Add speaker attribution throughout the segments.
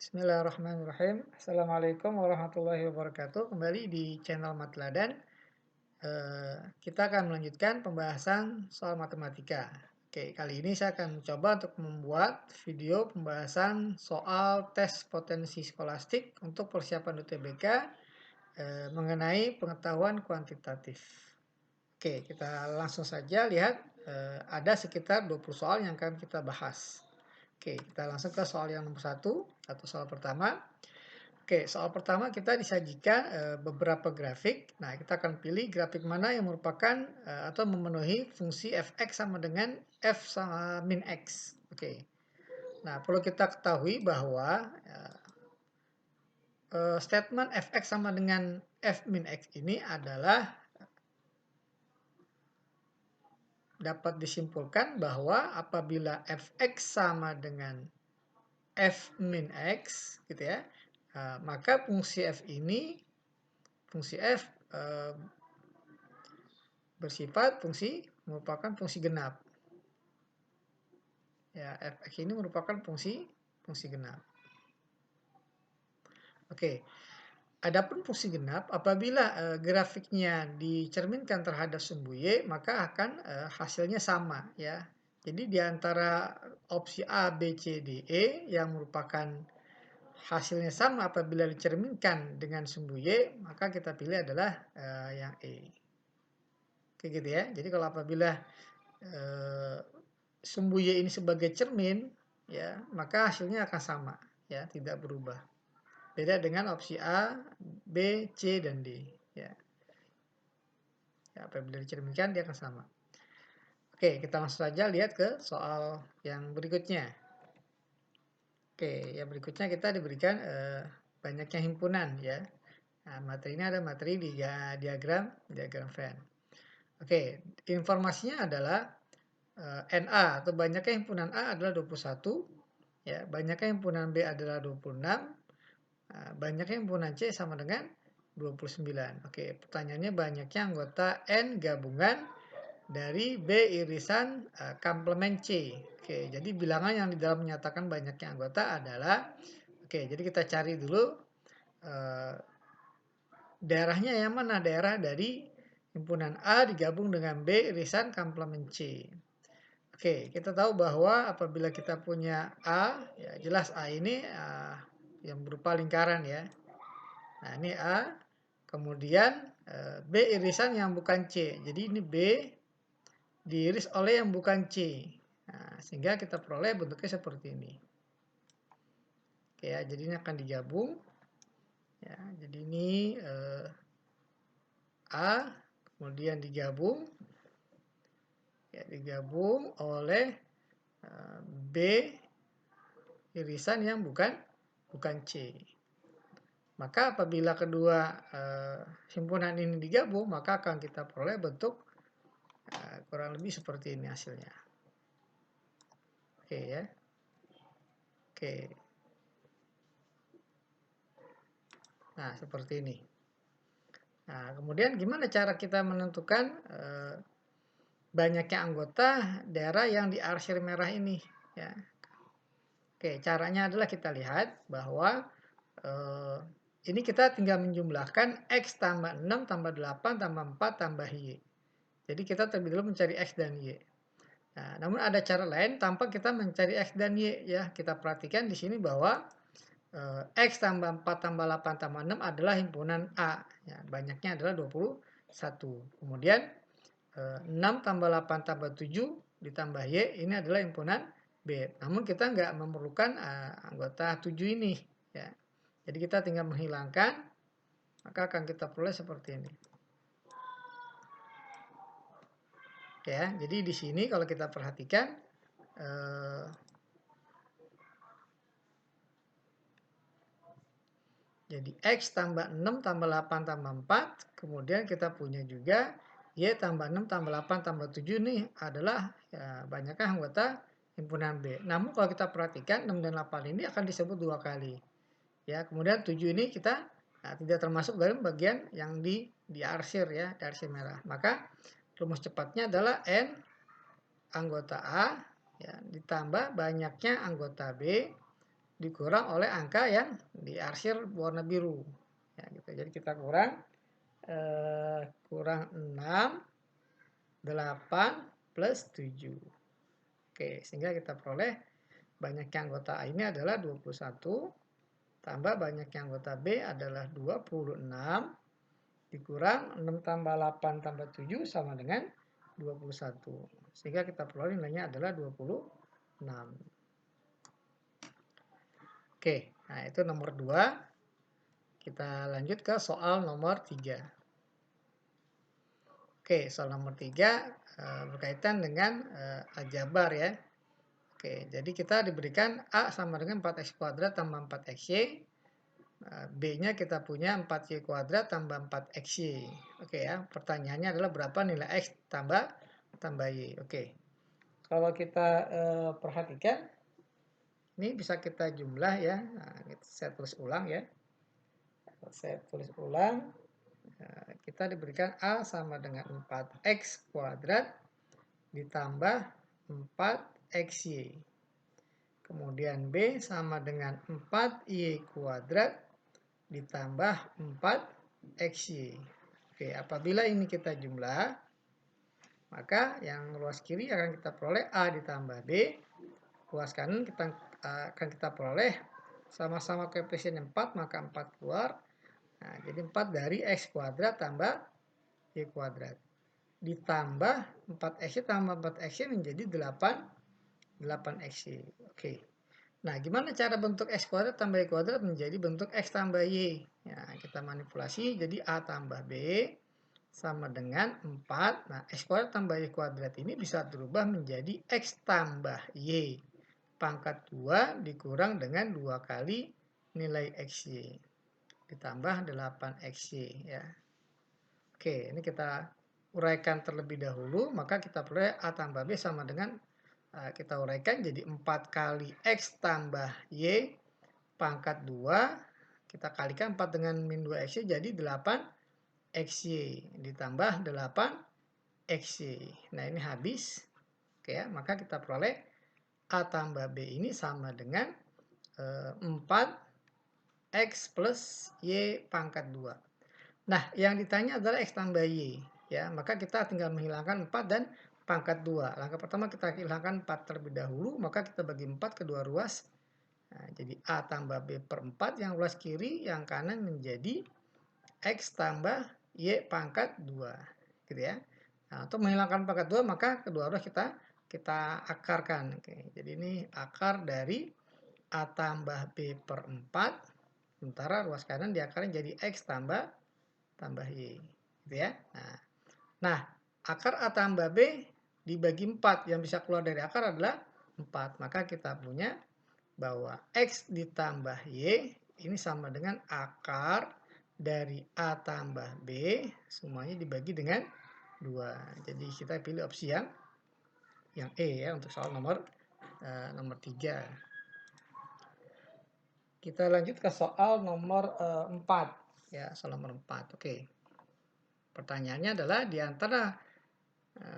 Speaker 1: Bismillahirrahmanirrahim. Assalamualaikum warahmatullahi wabarakatuh. Kembali di channel Matladan. Kita akan melanjutkan pembahasan soal matematika. Oke, kali ini saya akan mencoba untuk membuat video pembahasan soal tes potensi skolastik untuk persiapan UTBK mengenai pengetahuan kuantitatif. Oke, kita langsung saja lihat. Ada sekitar 20 soal yang akan kita bahas. Oke, kita langsung ke soal yang nomor 1 atau soal pertama. Oke, soal pertama kita disajikan beberapa grafik. Nah, kita akan pilih grafik mana yang merupakan atau memenuhi fungsi fx sama dengan f sama min x. Oke. Nah, perlu kita ketahui bahwa statement fx sama dengan f min x ini adalah dapat disimpulkan bahwa apabila fx sama dengan f min x gitu ya, maka fungsi f ini bersifat merupakan fungsi genap. Ya, fx ini merupakan fungsi genap. Oke. Adapun fungsi genap, apabila grafiknya dicerminkan terhadap sumbu y, maka akan hasilnya sama ya. Jadi di antara opsi A, B, C, D, E yang merupakan hasilnya sama apabila dicerminkan dengan sumbu y, maka kita pilih adalah yang E. Kayak gitu ya. Jadi kalau apabila sumbu y ini sebagai cermin, ya, maka hasilnya akan sama, ya, tidak berubah. Beda dengan opsi A, B, C, dan D. Ya. Ya, apabila dicerminkan dia akan sama. Oke, kita langsung saja lihat ke soal yang berikutnya. Oke, yang berikutnya kita diberikan banyaknya himpunan ya. Nah, materi ini ada materi di diagram Venn. Oke, informasinya adalah NA atau banyaknya himpunan A adalah 21, ya, banyaknya himpunan B adalah 26, banyaknya himpunan C sama dengan 29. Oke, pertanyaannya banyaknya anggota N gabungan dari B irisan komplement C. Oke, jadi bilangan yang di dalam menyatakan banyaknya anggota adalah, oke, jadi kita cari dulu daerahnya yang mana, daerah dari himpunan A digabung dengan B irisan komplement C. Oke, kita tahu bahwa apabila kita punya A, ya jelas A ini yang berupa lingkaran ya. Nah, ini A, kemudian B irisan yang bukan C. Jadi ini B diiris oleh yang bukan C. Nah, sehingga kita peroleh bentuknya seperti ini. Oke ya, jadi ini akan digabung. Ya, jadi ini A, kemudian digabung. Ya, digabung oleh B irisan yang bukan C. Maka apabila kedua himpunan ini digabung, maka akan kita peroleh bentuk kurang lebih seperti ini hasilnya. Oke ya. Oke. Nah, seperti ini. Nah, kemudian gimana cara kita menentukan banyaknya anggota daerah yang diarsir merah ini ya. Oke, caranya adalah kita lihat bahwa ini kita tinggal menjumlahkan X tambah 6 tambah 8 tambah 4 tambah Y. Jadi kita terlebih dahulu mencari X dan Y. Nah, namun ada cara lain tanpa kita mencari X dan Y ya. Kita perhatikan di sini bahwa X tambah 4 tambah 8 tambah 6 adalah himpunan A. Ya, banyaknya adalah 21. Kemudian 6 tambah 8 tambah 7 ditambah Y ini adalah himpunan B. Namun kita nggak memerlukan anggota 7 ini ya. Jadi kita tinggal menghilangkan, maka akan kita peroleh seperti ini. Ya, jadi di sini kalau kita perhatikan jadi X tambah 6 tambah 8 tambah 4, kemudian kita punya juga Y tambah 6 tambah 8 tambah 7 nih adalah ya, banyaknya anggota himpunan B. Namun kalau kita perhatikan 6 dan 8 ini akan disebut 2 kali. Ya, kemudian 7 ini kita tidak termasuk dalam bagian yang diarsir ya, diarsir merah. Maka rumus cepatnya adalah N anggota A ya, ditambah banyaknya anggota B dikurang oleh angka yang diarsir warna biru. Ya, gitu. Jadi kita kurang 6, 8 plus 7. Oke, sehingga kita peroleh banyaknya anggota A ini adalah 21, tambah banyaknya anggota B adalah 26, dikurang 6 tambah 8 tambah 7 sama dengan 21. Sehingga kita peroleh nilainya adalah 26. Oke, nah itu nomor 2. Kita lanjut ke soal nomor 3. Oke, soal nomor 3 berkaitan dengan aljabar ya. Oke, jadi kita diberikan A sama dengan 4x kuadrat tambah 4xy. B-nya kita punya 4y kuadrat tambah 4xy. Oke ya, pertanyaannya adalah berapa nilai x tambah y. Oke, kalau kita perhatikan, ini bisa kita jumlah ya. Nah, saya tulis ulang ya. Saya tulis ulang. Kita diberikan A sama dengan 4x kuadrat ditambah 4xy. Kemudian B sama dengan 4y kuadrat ditambah 4xy. Oke, apabila ini kita jumlah, maka yang luas kiri akan kita peroleh A ditambah B. Luas kanan akan kita peroleh sama-sama koefisien 4, maka 4 keluar. Nah, jadi 4 dari x kuadrat tambah y kuadrat. Ditambah 4xy tambah 4xy menjadi 8xy. Oke. Nah, gimana cara bentuk x kuadrat tambah y kuadrat menjadi bentuk x tambah y? Ya, kita manipulasi jadi A tambah B sama dengan 4. Nah, x kuadrat tambah y kuadrat ini bisa berubah menjadi x tambah y pangkat 2 dikurang dengan 2 kali nilai xy ditambah 8xy ya. Oke, ini kita uraikan terlebih dahulu, maka kita peroleh A tambah B sama dengan kita uraikan jadi 4 kali x tambah y pangkat 2. Kita kalikan 4 dengan min 2xy jadi 8xy ditambah 8xy. Nah, ini habis. Oke ya, maka kita peroleh A tambah B ini sama dengan 4x plus y pangkat 2. Nah, yang ditanya adalah x tambah y. Ya, maka kita tinggal menghilangkan 4 dan pangkat 2. Langkah pertama kita hilangkan 4 terlebih dahulu, maka kita bagi 4 kedua ruas. Nah, jadi A tambah B per 4 yang ruas kiri, yang kanan menjadi x tambah y pangkat 2. Gitu ya. Nah, untuk menghilangkan pangkat 2, maka kedua ruas kita akarkan. Oke, jadi ini akar dari A tambah B per 4. Sementara ruas kanan diakarkan jadi x tambah y. Gitu ya. Nah, akar A tambah B dibagi 4. Yang bisa keluar dari akar adalah 4. Maka kita punya bahwa x ditambah y ini sama dengan akar dari A tambah B. Semuanya dibagi dengan 2. Jadi kita pilih opsi yang E ya untuk soal nomor 3. Kita lanjut ke soal nomor 4 ya, soal nomor 4. Oke. Pertanyaannya adalah di antara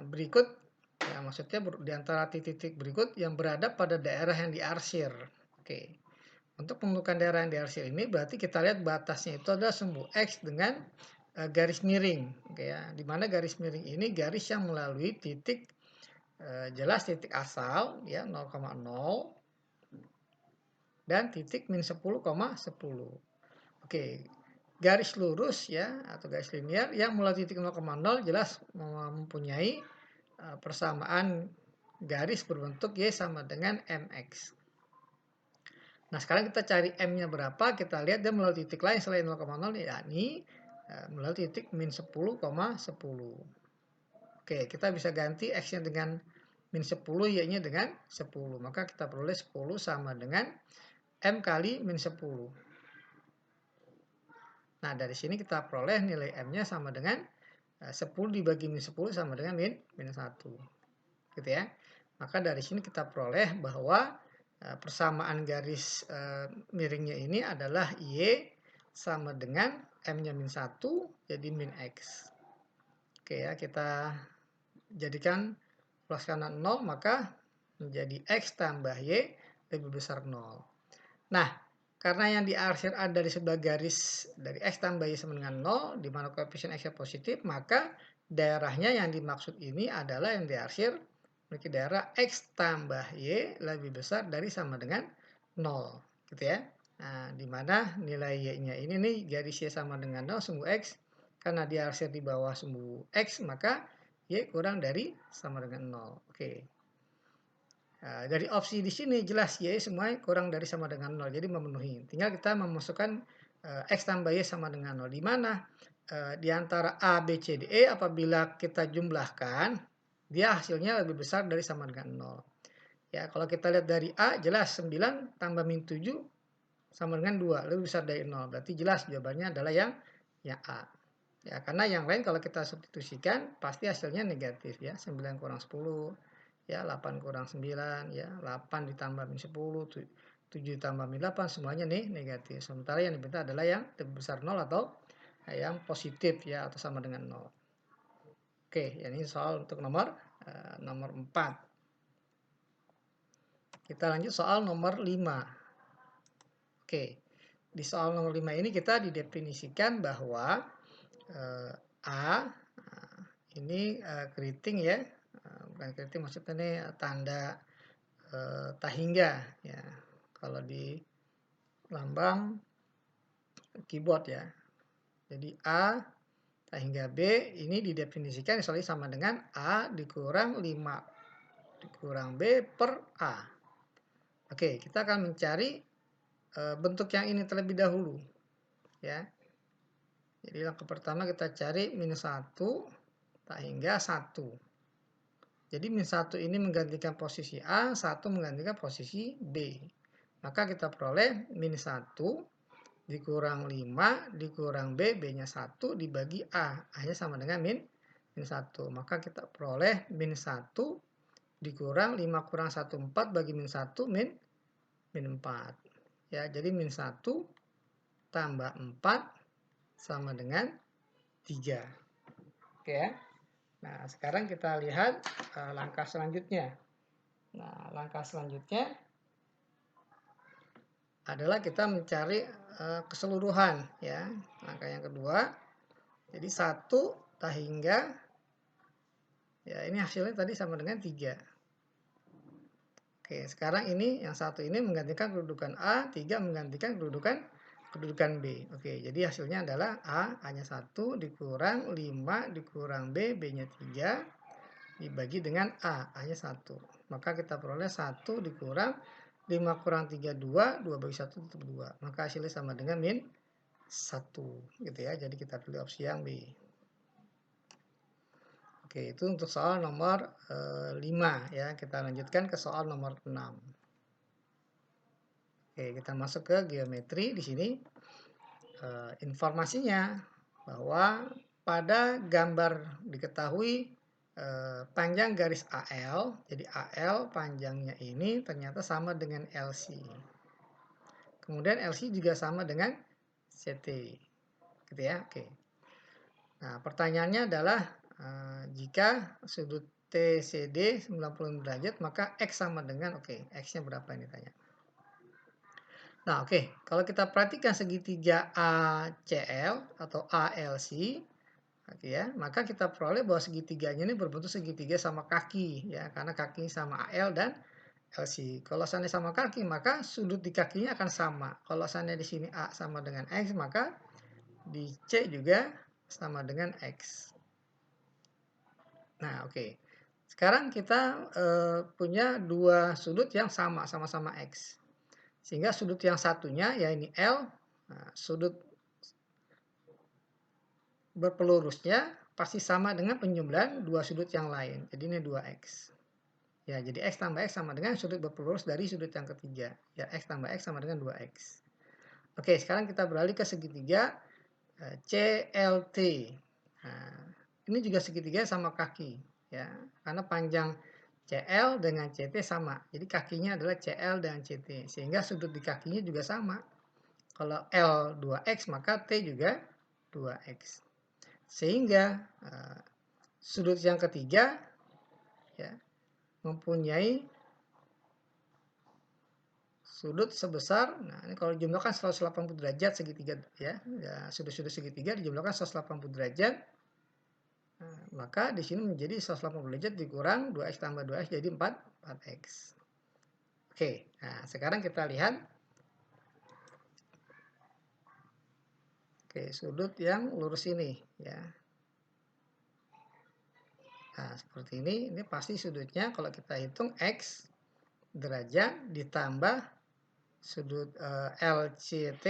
Speaker 1: berikut ya, maksudnya di antara titik-titik berikut yang berada pada daerah yang diarsir. Oke. Untuk pembentukan daerah yang diarsir ini berarti kita lihat batasnya itu adalah sumbu X dengan garis miring. Oke ya. Di mana garis miring ini garis yang melalui titik jelas titik asal ya 0,0 dan titik min 10,10. Oke, garis lurus ya atau garis linear yang mulai titik 0,0 jelas mempunyai persamaan garis berbentuk Y sama dengan MX. Nah, sekarang kita cari M-nya berapa, kita lihat dia melalui titik lain selain 0,0 yakni melalui titik min 10,10. Oke, kita bisa ganti X-nya dengan min 10, Y-nya dengan 10. Maka kita peroleh 10 sama dengan M kali min 10. Nah, dari sini kita peroleh nilai M-nya sama dengan 10 dibagi min 10 sama dengan min 1. Gitu ya. Maka dari sini kita peroleh bahwa persamaan garis miringnya ini adalah Y sama dengan M-nya min 1, jadi min X. Oke ya, kita jadikan ruas kanan 0, maka menjadi X tambah Y lebih besar 0. Nah, karena yang diarsir ada di sebelah garis dari X tambah Y sama dengan 0, di mana koefisien X-nya positif, maka daerahnya yang dimaksud ini adalah yang diarsir memiliki daerah X tambah Y lebih besar dari sama dengan 0. Gitu ya. Nah, di mana nilai Y-nya ini nih, garis Y sama dengan 0, sumbu X. Karena diarsir di bawah sumbu X, maka Y kurang dari sama dengan 0. Oke. Nah, dari opsi di sini jelas Y semua kurang dari sama dengan 0, jadi memenuhi. Tinggal kita memasukkan X tambah Y sama dengan 0. Di mana di antara A, B, C, D, E apabila kita jumlahkan, dia hasilnya lebih besar dari sama dengan 0. Ya, kalau kita lihat dari A, jelas 9 tambah min 7 sama dengan 2, lebih besar dari 0. Berarti jelas jawabannya adalah yang A. Ya, karena yang lain kalau kita substitusikan pasti hasilnya negatif ya. 9 kurang 10, ya 8 kurang 9, ya 8 ditambah min 10, 7 ditambah min 8, semuanya nih negatif. Sementara yang diminta adalah yang lebih besar 0 atau yang positif ya, atau sama dengan 0. Oke, ini soal untuk nomor 4. Kita lanjut soal nomor 5. Oke, di soal nomor 5 ini kita didefinisikan bahwa A ini keriting ya, bukan keriting, maksudnya ini tanda tak hingga ya, kalau di lambang keyboard ya. Jadi A tak hingga B ini didefinisikan soalnya sama dengan A dikurang 5 dikurang B per A. Oke, kita akan mencari bentuk yang ini terlebih dahulu ya. Jadi langkah pertama kita cari minus 1 tak hingga 1. Jadi min 1 ini menggantikan posisi A, 1 menggantikan posisi B. Maka kita peroleh min 1 dikurang 5 dikurang B, B-nya 1 dibagi A. A-nya sama dengan min 1. Maka kita peroleh min 1 dikurang 5 kurang 1, 4 bagi min 1, min 4. Ya, jadi min 1 tambah 4 sama dengan 3. Oke ya. Nah, sekarang kita lihat langkah selanjutnya. Nah, langkah selanjutnya adalah kita mencari keseluruhan ya. Langkah yang kedua. Jadi 1 tak hingga ya, ini hasilnya tadi sama dengan 3. Oke, sekarang ini yang 1 ini menggantikan kedudukan A, 3 menggantikan kedudukan B. Oke, jadi hasilnya adalah A hanya 1 dikurang 5 dikurang B, B-nya 3 dibagi dengan A, A-nya 1. Maka kita peroleh 1 dikurang 5 kurang 3, 2, 2 bagi 1 tetap 2. Maka hasilnya sama dengan min 1 gitu ya. Jadi kita pilih opsi yang B. Oke, itu untuk soal nomor 5 ya. Kita lanjutkan ke soal nomor 6. Oke, kita masuk ke geometri di sini. Informasinya bahwa pada gambar diketahui panjang garis AL, jadi AL panjangnya ini ternyata sama dengan LC. Kemudian LC juga sama dengan CT. Gitu ya, oke. Nah, pertanyaannya adalah jika sudut TCD 90 derajat, maka X sama dengan, X-nya berapa ini tanya. Nah, kalau kita perhatikan segitiga ACL atau ALC, ya, maka kita peroleh bahwa segitiganya ini berbentuk segitiga sama kaki, ya, karena kaki sama AL dan LC. Kalau seandainya sama kaki, maka sudut di kakinya akan sama. Kalau seandainya di sini A sama dengan X, maka di C juga sama dengan X. Nah, sekarang kita punya dua sudut yang sama-sama X. Sehingga sudut yang satunya, ya ini L, nah, sudut berpelurusnya pasti sama dengan penjumlahan dua sudut yang lain. Jadi ini 2X. Ya, jadi X tambah X sama dengan sudut berpelurus dari sudut yang ketiga. Ya, X tambah X sama dengan 2X. Oke, sekarang kita beralih ke segitiga CLT. Nah, ini juga segitiga sama kaki. Ya, karena panjang CL dengan CT sama. Jadi kakinya adalah CL dan CT. Sehingga sudut di kakinya juga sama. Kalau L 2X, maka T juga 2X. Sehingga sudut yang ketiga ya, mempunyai sudut sebesar, nah ini kalau dijumlahkan 180 derajat segitiga ya, sudut-sudut segitiga dijumlahkan 180 derajat, nah, maka di sini menjadi 180 derajat dikurang 2x tambah 2x jadi 4x. Oke, nah sekarang kita lihat. Oke, sudut yang lurus ini ya. Nah, seperti ini pasti sudutnya kalau kita hitung x derajat ditambah sudut LCT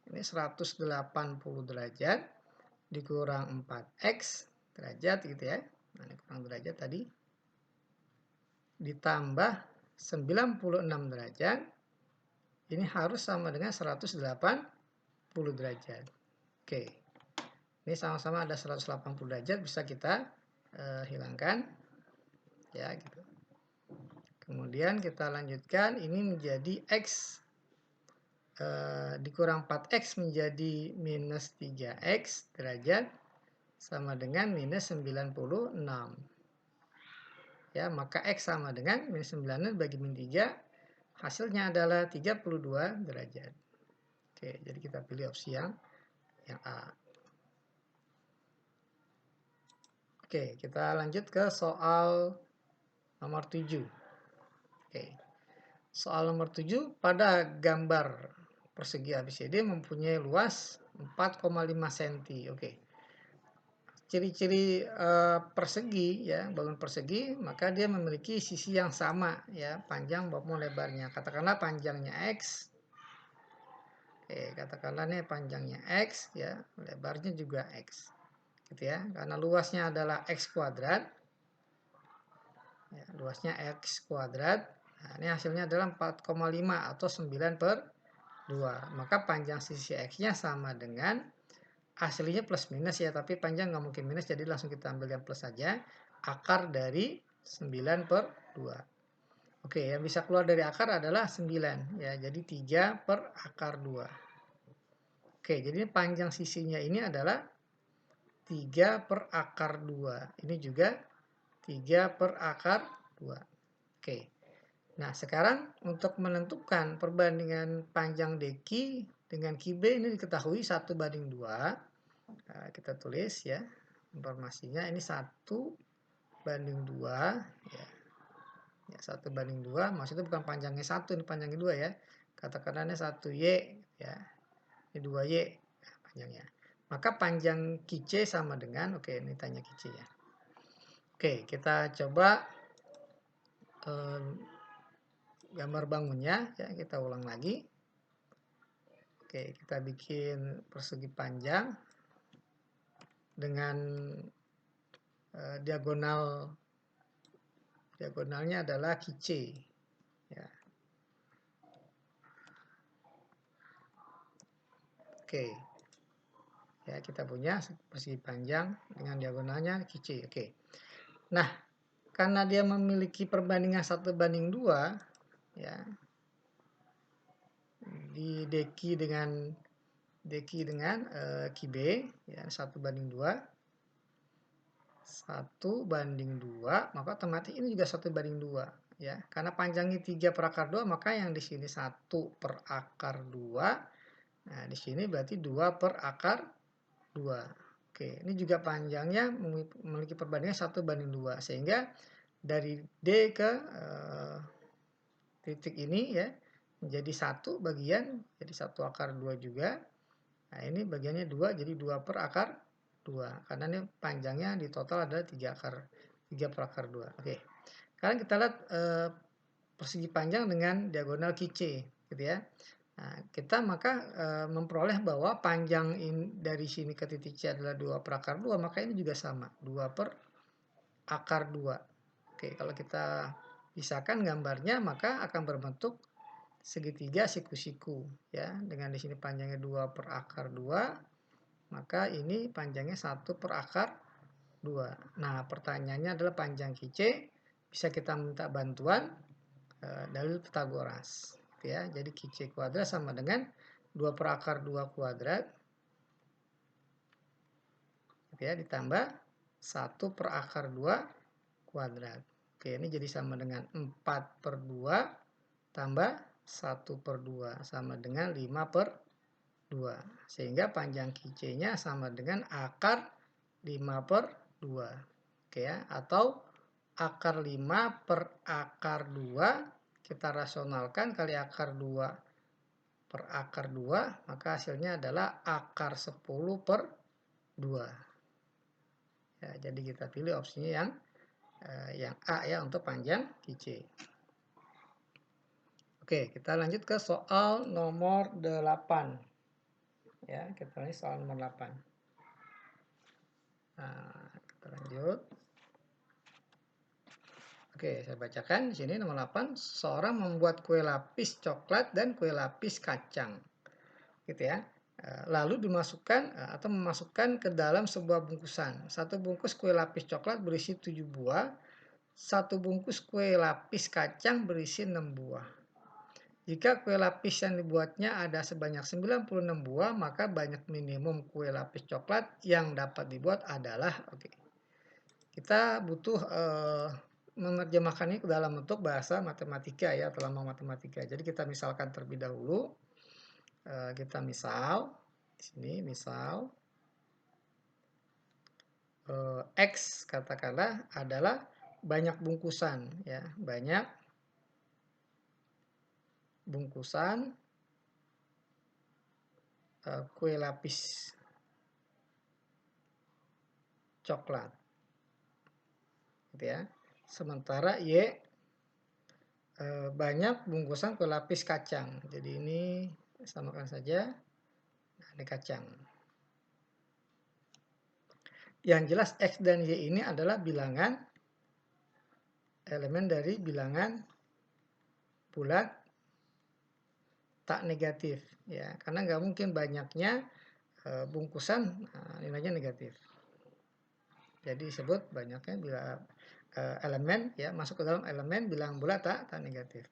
Speaker 1: ini 180 derajat dikurang 4x derajat gitu ya. Nah, ini kurang derajat tadi. Ditambah 96 derajat. Ini harus sama dengan 180 derajat. Oke. Ini sama-sama ada 180 derajat bisa kita hilangkan ya gitu. Kemudian kita lanjutkan ini menjadi x dikurang 4x menjadi minus 3x derajat sama dengan minus 96 ya, maka x sama dengan minus 9 bagi min 3 hasilnya adalah 32 derajat. Oke, jadi kita pilih opsi yang A. Oke, kita lanjut ke soal nomor 7. Oke. Soal nomor 7, pada gambar persegi ABCD mempunyai luas 4,5 cm. Oke. Ciri-ciri persegi ya, bangun persegi, maka dia memiliki sisi yang sama ya, panjang maupun lebarnya. Katakanlah panjangnya x. Oke, katakanlah nih panjangnya x ya, lebarnya juga x. Gitu ya, karena luasnya adalah x kuadrat. Ya, luasnya x kuadrat. Nah, ini hasilnya adalah 4,5 atau 9/2. Maka panjang sisi x-nya sama dengan aslinya plus minus ya, tapi panjang nggak mungkin minus, jadi langsung kita ambil yang plus saja. Akar dari 9/2. Oke, yang bisa keluar dari akar adalah 9 ya, jadi 3/2. Oke, jadi panjang sisinya ini adalah 3/2. Ini juga 3/2. Oke. Nah, sekarang untuk menentukan perbandingan panjang DQ dengan QB ini diketahui 1/2. Nah, kita tulis ya informasinya, ini 1/2 ya. Ya, 1/2 maksudnya bukan panjangnya 1, ini panjangnya 2 ya. Katakanlah 1Y ya. Ini 2Y panjangnya. Maka panjang QC sama dengan, oke ini tanya QC ya. Oke, kita coba gambar bangunnya ya, kita ulang lagi. Oke, kita bikin persegi panjang dengan diagonalnya adalah QC ya. Oke. Ya, kita punya persegi panjang dengan diagonalnya QC. Oke. Nah, karena dia memiliki perbandingan 1/2 ya, di DQ dengan QB ya, 1/2. 1/2, maka otomatis ini juga 1/2 ya. Karena panjangnya 3/2, maka yang di sini 1/2. Nah, di sini berarti 2/2. Oke, ini juga panjangnya memiliki perbandingan 1/2, sehingga dari D ke titik ini ya menjadi 1 bagian, jadi 1/2 juga. Nah, ini bagiannya 2 jadi 2/2, karena ini panjangnya di total adalah 3/2. Oke. Sekarang kita lihat persegi panjang dengan diagonal QC gitu ya. Nah, kita maka memperoleh bahwa panjang dari sini ke titik C adalah 2/2, maka ini juga sama, 2/2. Oke, kalau kita pisahkan gambarnya maka akan berbentuk segitiga siku-siku ya. Dengan di sini panjangnya 2/2, maka ini panjangnya 1/2. Nah, pertanyaannya adalah panjang QC, bisa kita minta bantuan dalil Pythagoras ya. Jadi QC kuadrat sama dengan 2/2 kuadrat ya, ditambah 1/2 kuadrat. Oke, ini jadi sama dengan 4/2 tambah 1/2 sama dengan 5/2. Sehingga panjang QC-nya sama dengan akar 5/2. Oke ya, atau akar 5 per akar 2 kita rasionalkan kali akar 2 per akar 2, maka hasilnya adalah akar 10/2. Ya, jadi kita pilih opsinya yang A ya untuk panjang QC. Oke, kita lanjut ke soal nomor 8. Ya, kita lanjut soal nomor 8. Nah, kita lanjut. Oke, saya bacakan di sini nomor 8. Seorang membuat kue lapis coklat dan kue lapis kacang. Gitu ya. Lalu dimasukkan atau memasukkan ke dalam sebuah bungkusan. Satu bungkus kue lapis coklat berisi 7 buah. Satu bungkus kue lapis kacang berisi 6 buah. Jika kue lapis yang dibuatnya ada sebanyak 96 buah, maka banyak minimum kue lapis coklat yang dapat dibuat adalah, kita butuh menerjemahkannya ke dalam bentuk bahasa matematika ya, atau lambang matematika. Jadi kita misalkan terlebih dahulu. Kita misal di sini misal X katakanlah adalah banyak bungkusan ya, banyak bungkusan kue lapis coklat gitu ya. Sementara Y banyak bungkusan kue lapis kacang. Jadi ini samakan saja. Nah, ini kacang. Yang jelas X dan Y ini adalah bilangan elemen dari bilangan bulat tak negatif ya, karena nggak mungkin banyaknya bungkusan nilainya negatif. Jadi disebut banyaknya bila elemen ya masuk ke dalam elemen bilangan bulat tak negatif.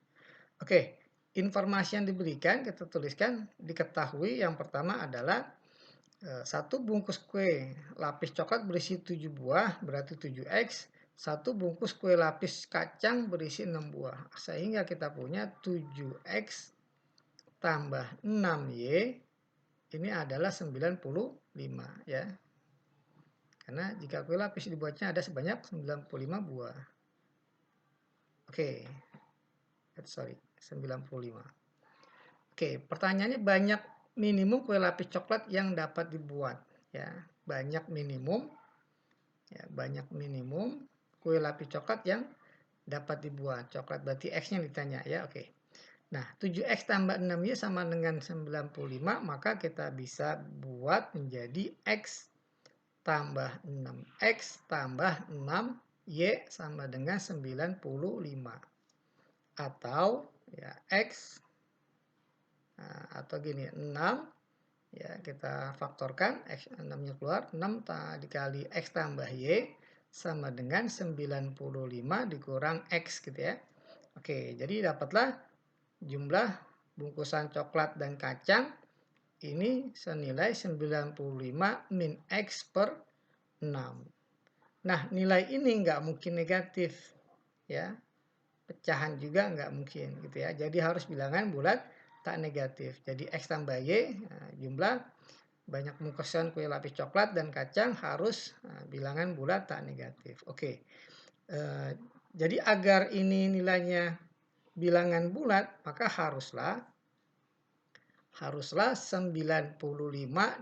Speaker 1: Oke, informasi yang diberikan kita tuliskan. Diketahui yang pertama adalah satu bungkus kue lapis coklat berisi 7 buah berarti 7X. Satu bungkus kue lapis kacang berisi 6 buah. Sehingga kita punya 7X tambah 6Y ini adalah 95 ya. Karena jika kue lapis dibuatnya ada sebanyak 95 buah. Oke. 95. Oke, pertanyaannya banyak minimum kue lapis coklat yang dapat dibuat ya. Banyak minimum ya, banyak minimum kue lapis coklat yang dapat dibuat. Coklat berarti X-nya ditanya ya. Oke. Nah, 7X tambah 6Y sama dengan 95, maka kita bisa buat menjadi X tambah 6X tambah 6Y sama dengan 95. Atau ya X, atau gini, 6, ya kita faktorkan, X 6-nya keluar, 6 dikali X tambah Y sama dengan 95 dikurang X gitu ya. Oke, jadi dapatlah jumlah bungkusan coklat dan kacang ini senilai 95 min X per 6. Nah, nilai ini nggak mungkin negatif. Ya, pecahan juga nggak mungkin gitu ya. Jadi harus bilangan bulat tak negatif. Jadi X tambah Y, jumlah banyak bungkusan kue lapis coklat dan kacang harus bilangan bulat tak negatif. Oke, jadi agar ini nilainya bilangan bulat, maka haruslah 95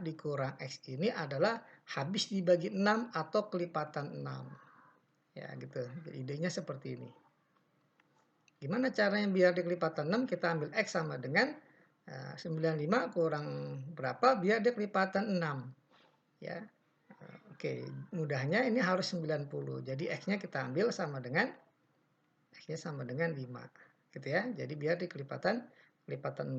Speaker 1: dikurang X ini adalah habis dibagi 6 atau kelipatan 6. Ya gitu, idenya seperti ini. Gimana caranya biar di kelipatan 6? Kita ambil X sama dengan 95 kurang berapa biar dia kelipatan 6. Ya. Oke, mudahnya ini harus 90. Jadi X-nya kita ambil sama dengan X-nya sama dengan 5. Gitu ya. Jadi biar di kelipatan 6.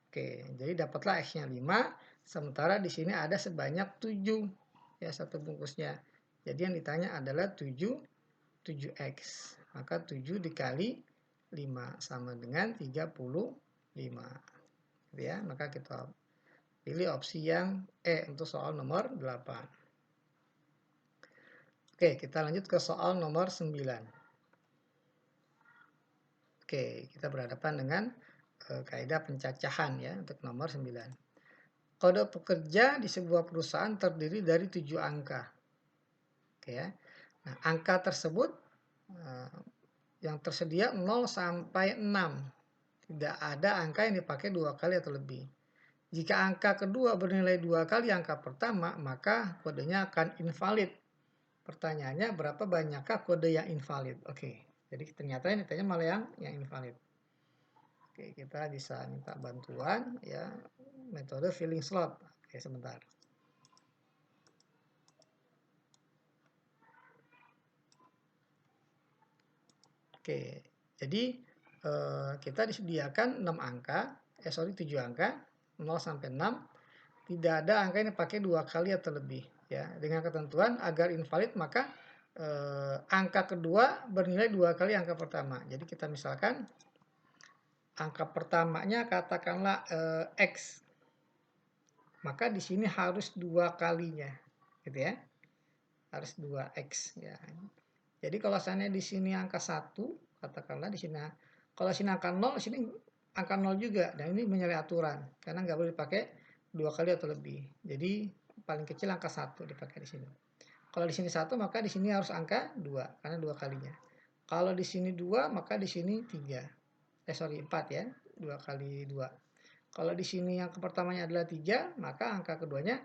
Speaker 1: Oke, jadi dapatlah X-nya 5, sementara di sini ada sebanyak 7 ya satu bungkusnya. Jadi yang ditanya adalah 7X. Maka 7 dikali 5 sama dengan 35. Gitu ya, maka kita pilih opsi yang E untuk soal nomor 8. Oke, kita lanjut ke soal nomor 9. Oke, kita berhadapan dengan kaidah pencacahan ya untuk nomor 9. Kode pekerja di sebuah perusahaan terdiri dari 7 angka. Oke ya. Nah, angka tersebut yang tersedia 0 sampai 6. Tidak ada angka yang dipakai 2 kali atau lebih. Jika angka kedua bernilai 2 kali angka pertama, maka kodenya akan invalid. Pertanyaannya, berapa banyakkah kode yang invalid? Oke, jadi ternyata ini tanya malah yang invalid. Oke, kita bisa minta bantuan ya, metode filling slot. Oke, sebentar. Oke, jadi kita disediakan 6 angka, 7 angka, 0 sampai 6. Tidak ada angka yang dipakai 2 kali atau lebih. Ya, dengan ketentuan agar invalid maka angka kedua bernilai 2 kali angka pertama. Jadi kita misalkan angka pertamanya katakanlah X. Maka di sini harus 2 kalinya. Gitu ya. Harus 2X ya. Jadi kalau seandainya di sini angka 1, katakanlah di sini, kalau sini angka 0, di sini angka 0 juga. Dan ini menyalahi aturan, karena nggak boleh dipakai 2 kali atau lebih. Jadi paling kecil angka 1 dipakai di sini. Kalau di sini 1, maka di sini harus angka 2, karena 2 kalinya. Kalau di sini 2, maka di sini 3. 4 ya, 2 kali 2. Kalau di sini yang pertamanya adalah 3, maka angka keduanya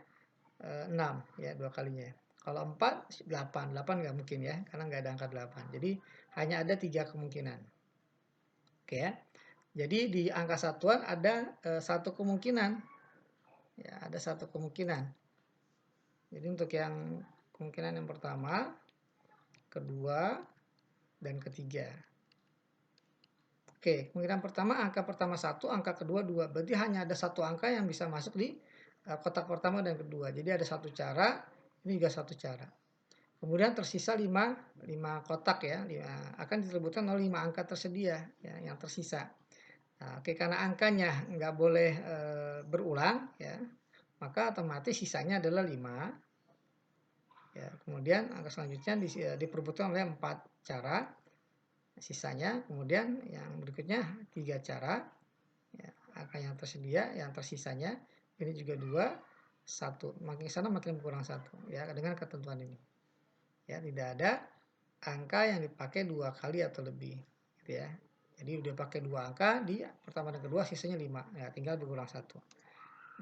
Speaker 1: 6 ya, 2 kalinya. Kalau 4, 8. 8 nggak mungkin ya, karena nggak ada angka 8. Jadi hanya ada 3 kemungkinan. Oke ya. Jadi di angka satuan ada satu kemungkinan. Ya, ada satu kemungkinan. Jadi untuk yang kemungkinan yang pertama, kedua, dan ketiga. Oke, kemungkinan pertama, angka pertama 1, angka kedua 2. Berarti hanya ada satu angka yang bisa masuk di kotak pertama dan kedua. Jadi ada satu cara, ini juga satu cara. Kemudian tersisa 5 kotak ya, akan disebutkan oleh 5 angka tersedia ya, yang tersisa. Nah, oke, karena angkanya nggak boleh berulang ya, maka otomatis sisanya adalah 5. Ya, kemudian angka selanjutnya diperbutkan oleh 4 cara sisanya, kemudian yang berikutnya 3 cara ya, angka yang tersedia, yang tersisanya ini juga 2, 1. Makin sana makin berkurang 1 ya, dengan ketentuan ini. Ya, tidak ada angka yang dipakai 2 kali atau lebih gitu ya. Jadi udah pakai 2 angka di pertama dan kedua, sisanya 5 ya, tinggal berkurang 1.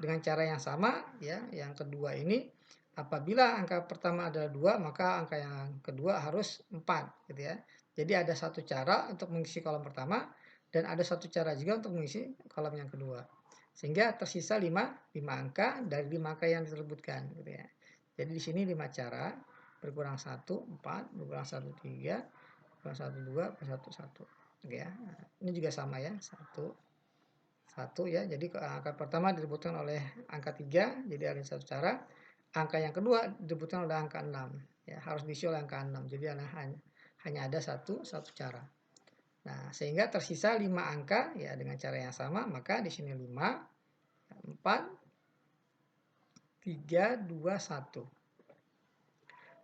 Speaker 1: Dengan cara yang sama ya, yang kedua ini apabila angka pertama adalah 2, maka angka yang kedua harus 4 gitu ya. Jadi ada satu cara untuk mengisi kolom pertama dan ada satu cara juga untuk mengisi kolom yang kedua. Sehingga tersisa 5 angka dari 5 angka yang disebutkan gitu ya. Jadi di sini 5 cara, berkurang 1, 4, berkurang 1, 3, berkurang 1, 2, berkurang 1, 1. Oke ya. Nah, ini juga sama ya, 1 ya. Jadi angka pertama disebutkan oleh angka 3, jadi ada satu cara. Angka yang kedua disebutkan oleh angka 6 ya, harus diisi oleh angka 6. Jadi hanya ada satu cara. Nah, sehingga tersisa 5 angka ya dengan cara yang sama, maka di sini 5, 4, 3, 2, 1.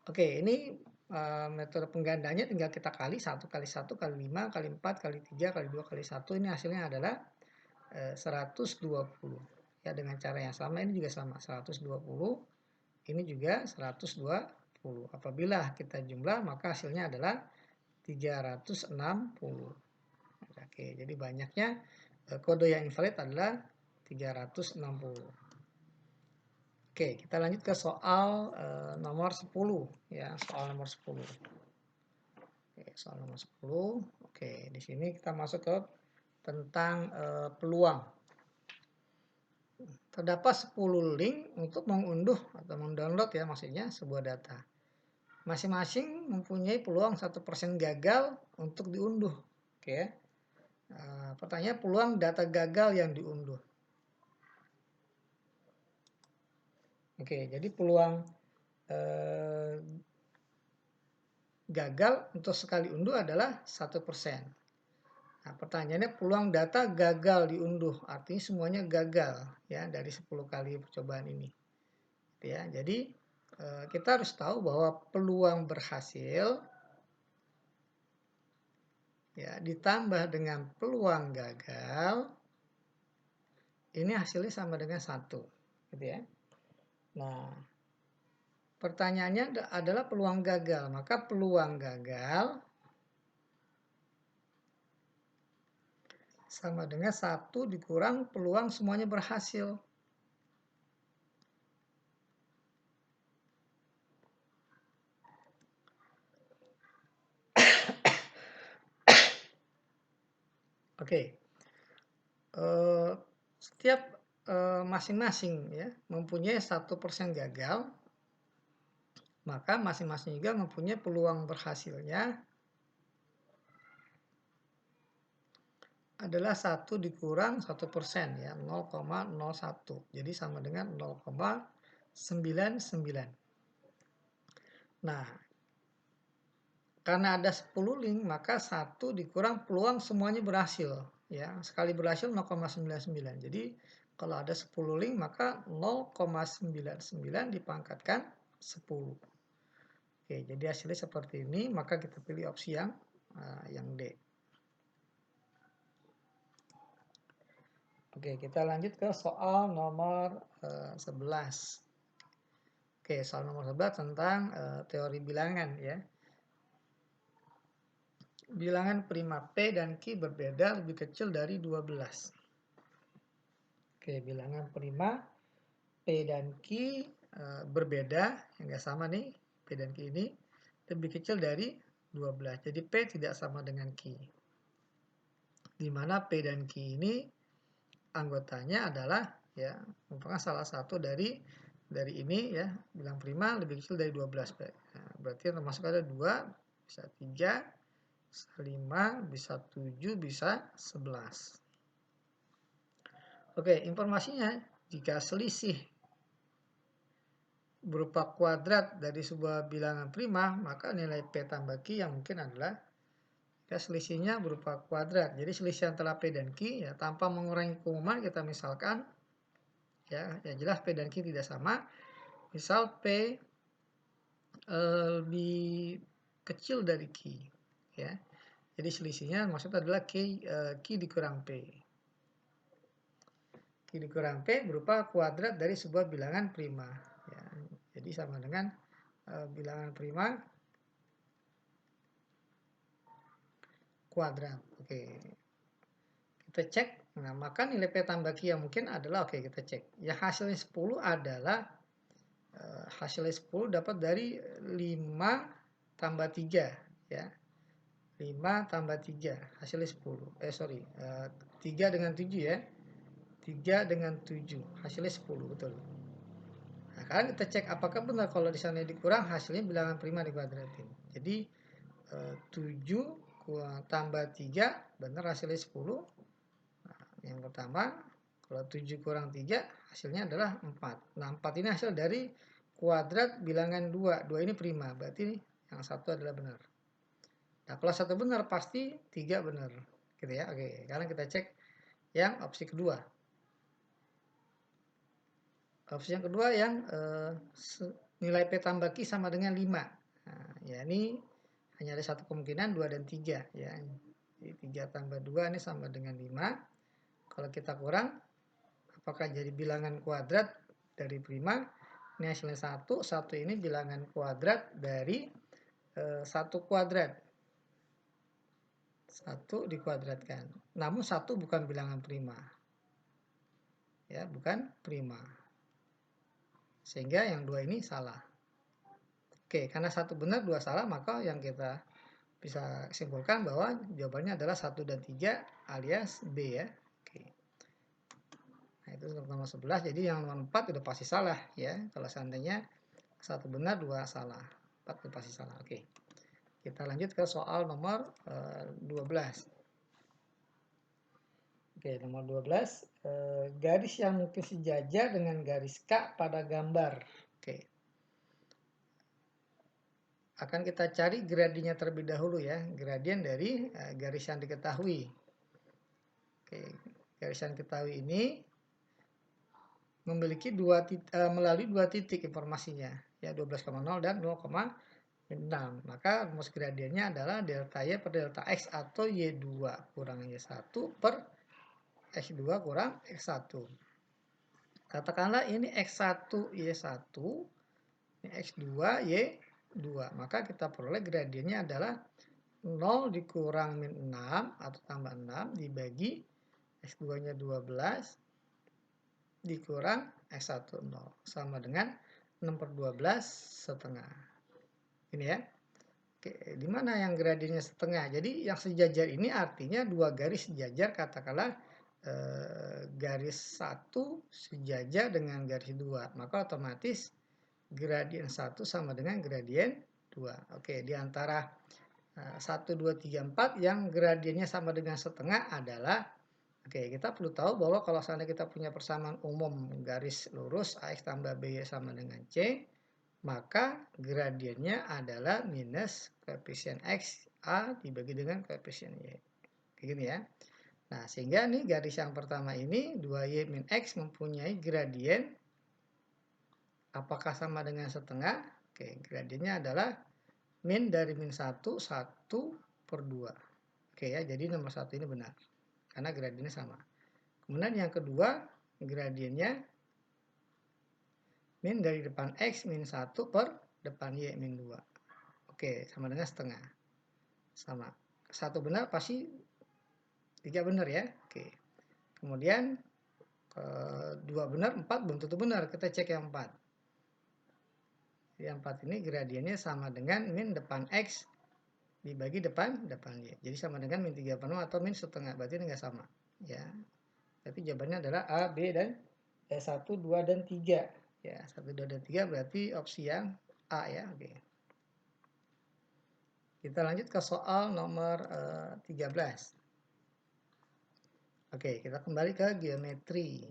Speaker 1: Oke, ini metode penggandanya tinggal kita kali 1 kali 1 kali 5 kali 4 kali 3 kali 2 kali 1. Ini hasilnya adalah 120. Ya, dengan cara yang sama, ini juga sama 120. Ini juga 120. Apabila kita jumlah, maka hasilnya adalah 360. Oke, jadi banyaknya kode yang invalid adalah 360. Oke, kita lanjut ke soal nomor 10 ya, soal nomor 10. Oke, soal nomor 10. Oke, di sini kita masuk ke tentang peluang. Terdapat 10 link untuk mengunduh atau mendownload ya, maksudnya sebuah data. Masing-masing mempunyai peluang 1% gagal untuk diunduh. Oke. Pertanyaan, peluang data gagal yang diunduh. Oke, jadi peluang gagal untuk sekali unduh adalah 1%. Nah, pertanyaannya peluang data gagal diunduh, artinya semuanya gagal ya dari 10 kali percobaan ini. Ya, jadi kita harus tahu bahwa peluang berhasil ya ditambah dengan peluang gagal ini hasilnya sama dengan 1, gitu ya. Nah, pertanyaannya adalah peluang gagal. Maka peluang gagal sama dengan 1 dikurang peluang semuanya berhasil. Oke. Setiap masing-masing ya mempunyai 1% gagal, maka masing-masing juga mempunyai peluang berhasilnya adalah 1 dikurang 1% ya, 0,01. Jadi sama dengan 0,99. Nah, karena ada 10 link, maka 1 dikurang peluang semuanya berhasil. Ya, sekali berhasil 0,99. Jadi kalau ada 10 link, maka 0,99 dipangkatkan 10. Oke, jadi hasilnya seperti ini, maka kita pilih opsi yang D. Oke, kita lanjut ke soal nomor 11. Oke, soal nomor 11 tentang teori bilangan ya. Bilangan prima P dan Q berbeda lebih kecil dari 12. Oke, bilangan prima P dan Q berbeda, yang nggak sama nih, P dan Q ini lebih kecil dari 12. Jadi P tidak sama dengan Q. Di mana P dan Q ini anggotanya adalah ya merupakan salah satu dari ini ya, bilang prima lebih kecil dari 12. Nah, berarti termasuk ada 2, bisa 3, bisa 5, bisa 7, bisa 11. Oke, informasinya jika selisih berupa kuadrat dari sebuah bilangan prima, maka nilai P tambah Q yang mungkin adalah ya selisihnya berupa kuadrat. Jadi selisih antara P dan Q ya tanpa mengurangi keumuman kita misalkan ya jelas P dan Q tidak sama. Misal P lebih kecil dari Q ya. Jadi selisihnya maksudnya adalah Q dikurang P. Q dikurang P berupa kuadrat dari sebuah bilangan prima. Ya, jadi sama dengan bilangan prima kuadrat. Oke. Kita cek. Nah, maka nilai P tambah Q yang mungkin adalah, oke kita cek. Ya hasilnya 10 adalah, hasilnya 10 dapat dari 5 tambah 3. Ya. 5 tambah 3, hasilnya 10. 3 dengan 7 ya. 3 dengan 7, hasilnya 10, betul. Nah, kan kita cek apakah benar kalau di sana dikurang hasilnya bilangan prima dikuadratin. Jadi 7 tambah 3 benar hasilnya 10. Nah, yang pertama kalau 7 kurang 3 hasilnya adalah 4. Nah 4 ini hasil dari kuadrat bilangan 2. 2 ini prima, berarti yang satu adalah benar. Nah kalau satu benar pasti 3 benar. Gitu ya. Oke, sekarang kita cek yang opsi kedua. Opsi yang kedua yang nilai P tambah Q sama dengan 5. Nah, ya ini hanya ada satu kemungkinan 2 dan 3 ya. Jadi 3 tambah 2 ini sama dengan 5. Kalau kita kurang, apakah jadi bilangan kuadrat dari prima? Ini hasilnya 1. 1 ini bilangan kuadrat dari 1 kuadrat. 1 dikuadratkan. Namun 1 bukan bilangan prima. Ya, bukan prima. Sehingga yang 2 ini salah. Oke, karena 1 benar, 2 salah, maka yang kita bisa simpulkan bahwa jawabannya adalah 1 dan 3 alias B ya. Oke. Nah, itu nomor 11. Jadi yang nomor 4 udah pasti salah ya. Kalau seandainya 1 benar, 2 salah. 4 udah pasti salah. Oke. Kita lanjut ke soal nomor 12. Oke, nomor 12. Garis yang mungkin sejajar dengan garis K pada gambar. Oke. Akan kita cari gradiennya terlebih dahulu ya. Gradien dari garis yang diketahui. Oke, garis yang diketahui ini memiliki melalui 2 titik informasinya. Ya, 12,0 dan 0,6. Maka rumus gradiennya adalah delta Y per delta X atau Y2 kurang Y1 per X2 kurang X1. Katakanlah ini X1 Y1, ini X2 Y2. Maka kita peroleh gradiennya adalah 0 dikurang min 6 atau tambah 6 dibagi X2-nya 12 dikurang X1 0 sama dengan 6/12 setengah. Ini ya. Oke, di mana yang gradiennya setengah? Jadi yang sejajar ini artinya dua garis sejajar, katakanlah garis 1 sejajar dengan garis 2. Maka otomatis gradien 1 sama dengan gradien 2. Oke, di antara 1, 2, 3, 4 yang gradiennya sama dengan setengah adalah, oke, kita perlu tahu bahwa kalau seandainya kita punya persamaan umum garis lurus AX tambah BY sama dengan C, maka gradiennya adalah minus koefisien X A dibagi dengan koefisien Y. Kayak gini ya. Nah, sehingga nih garis yang pertama ini 2Y min X mempunyai gradien apakah sama dengan setengah? Oke, gradiennya adalah min dari min 1, 1/2. Oke ya, jadi nomor 1 ini benar. Karena gradiennya sama. Kemudian yang kedua, gradiennya min dari depan X min 1 per depan Y min 2. Oke, sama dengan setengah. Sama. 1 benar pasti 3 benar ya. Oke. Kemudian 2 benar, 4 belum tentu benar. Kita cek yang 4. Yang 4 ini gradiennya sama dengan min depan X dibagi depan Y. Jadi sama dengan min 3 penuh atau min setengah. Berarti ini nggak sama. Ya. Tapi jawabannya adalah A, B, dan 1, 2, dan 3. Ya, 1, 2, dan 3 berarti opsi yang A ya. Oke. Kita lanjut ke soal nomor 13. Oke, kita kembali ke geometri.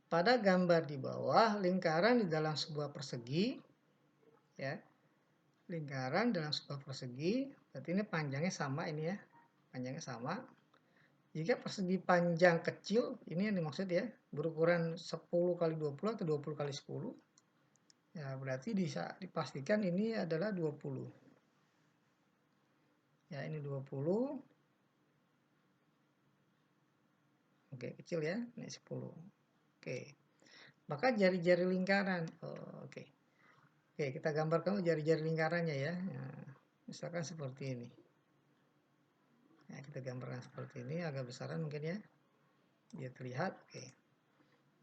Speaker 1: Pada gambar di bawah, lingkaran di dalam sebuah persegi, ya, lingkaran dalam sebuah persegi, berarti ini panjangnya sama ini ya, panjangnya sama. Jika persegi panjang kecil, ini yang dimaksud ya, berukuran 10 kali 20 atau 20 kali 10, ya berarti bisa dipastikan ini adalah 20. Ya, ini 20. Oke, kecil ya, ini 10. Oke. Maka jari-jari lingkaran. Oh, oke. Oke, kita gambarkan jari-jari lingkarannya ya. Nah, misalkan seperti ini. Nah, kita gambarkan seperti ini, agak besaran mungkin ya. Biar terlihat. Oke.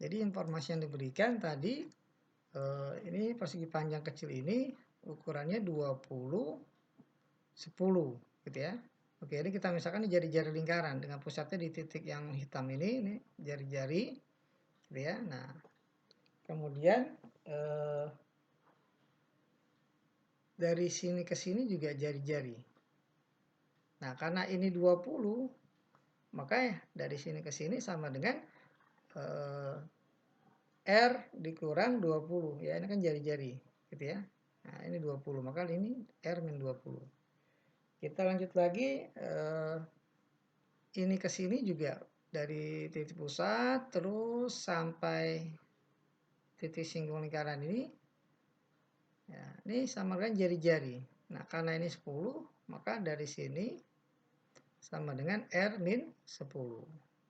Speaker 1: Jadi informasi yang diberikan tadi, ini persegi panjang kecil ini ukurannya 20, 10 gitu ya. Oke, ini kita misalkan jari-jari lingkaran dengan pusatnya di titik yang hitam ini jari-jari gitu ya. Nah, kemudian dari sini ke sini juga jari-jari. Nah, karena ini 20, maka dari sini ke sini sama dengan R dikurang 20. Ya, ini kan jari-jari gitu ya. Nah, ini 20, maka ini R min 20. Kita lanjut lagi, ini ke sini juga dari titik pusat terus sampai titik singgung lingkaran ini. Ya, ini sama dengan jari-jari. Nah, karena ini 10, maka dari sini sama dengan R min 10.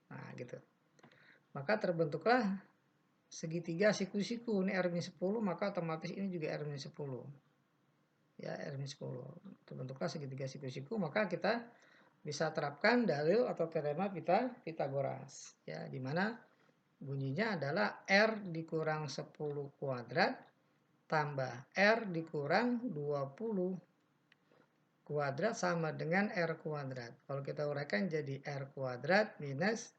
Speaker 1: Nah, gitu. Maka terbentuklah segitiga siku-siku. Ini R min 10, maka otomatis ini juga R min 10. Ya, R min 10. Terbentuklah segitiga siku-siku, maka kita bisa terapkan dalil atau teorema Pitagoras. Ya, di mana bunyinya adalah R dikurang 10 kuadrat tambah R dikurang 20 kuadrat sama dengan R kuadrat. Kalau kita uraikan jadi R kuadrat minus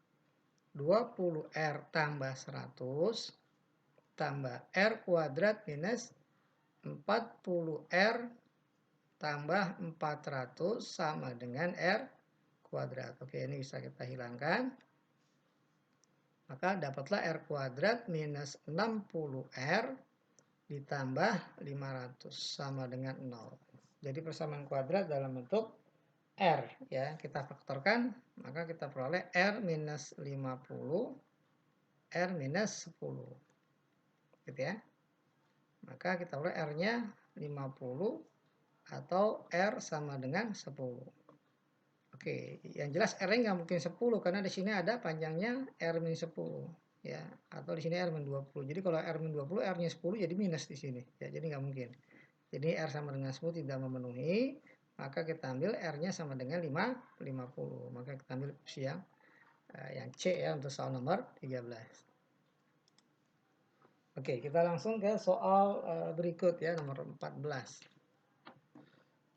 Speaker 1: 20R tambah 100 tambah R kuadrat minus 40R tambah 400 sama dengan R kuadrat. Oke, ini bisa kita hilangkan. Maka dapatlah R kuadrat minus 60R ditambah 500 sama dengan 0. Jadi persamaan kuadrat dalam bentuk R ya, kita faktorkan, maka kita peroleh R minus 50, R minus 10. Gitu ya. Maka kita peroleh R-nya 50 atau R sama dengan 10. Oke, yang jelas R-nya nggak mungkin 10 karena di sini ada panjangnya R min 10. ya, atau di sini R-20. Jadi kalau R-20, R-nya 10 jadi minus di sini, ya, jadi nggak mungkin. Jadi R sama dengan 10 tidak memenuhi, maka kita ambil R-nya sama dengan 50. Maka kita ambil opsi yang C ya untuk soal nomor 13. Oke, kita langsung ke soal berikut ya, nomor 14.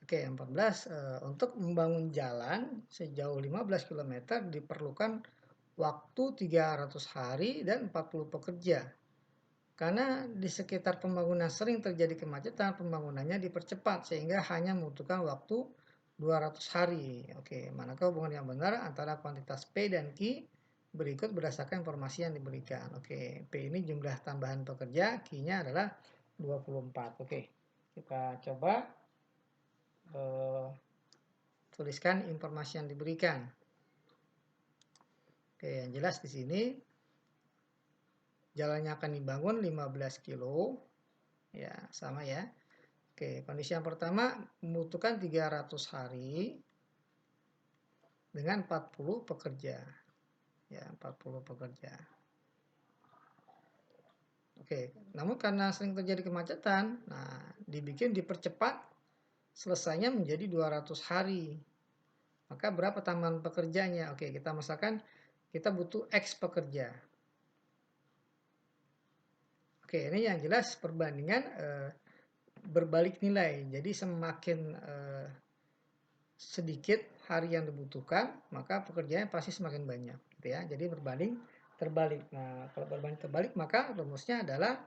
Speaker 1: Oke, yang 14, untuk membangun jalan sejauh 15 km diperlukan waktu 300 hari dan 40 pekerja. Karena di sekitar pembangunan sering terjadi kemacetan, pembangunannya dipercepat sehingga hanya membutuhkan waktu 200 hari. Oke, manakah hubungan yang benar antara kuantitas P dan Q berikut berdasarkan informasi yang diberikan. Oke, P ini jumlah tambahan pekerja, Q-nya adalah 24. Oke, kita coba tuliskan informasi yang diberikan. Oke, yang jelas di sini jalannya akan dibangun 15 kilo. Ya, sama ya. Oke, kondisi yang pertama membutuhkan 300 hari dengan 40 pekerja. Ya, 40 pekerja. Oke, namun karena sering terjadi kemacetan, nah dipercepat selesainya menjadi 200 hari. Maka berapa tambahan pekerjanya? Oke, kita misalkan kita butuh X pekerja. Oke, ini yang jelas perbandingan berbalik nilai. Jadi semakin sedikit hari yang dibutuhkan, maka pekerjaannya pasti semakin banyak, gitu ya. Jadi berbanding terbalik. Nah, kalau berbanding terbalik maka rumusnya adalah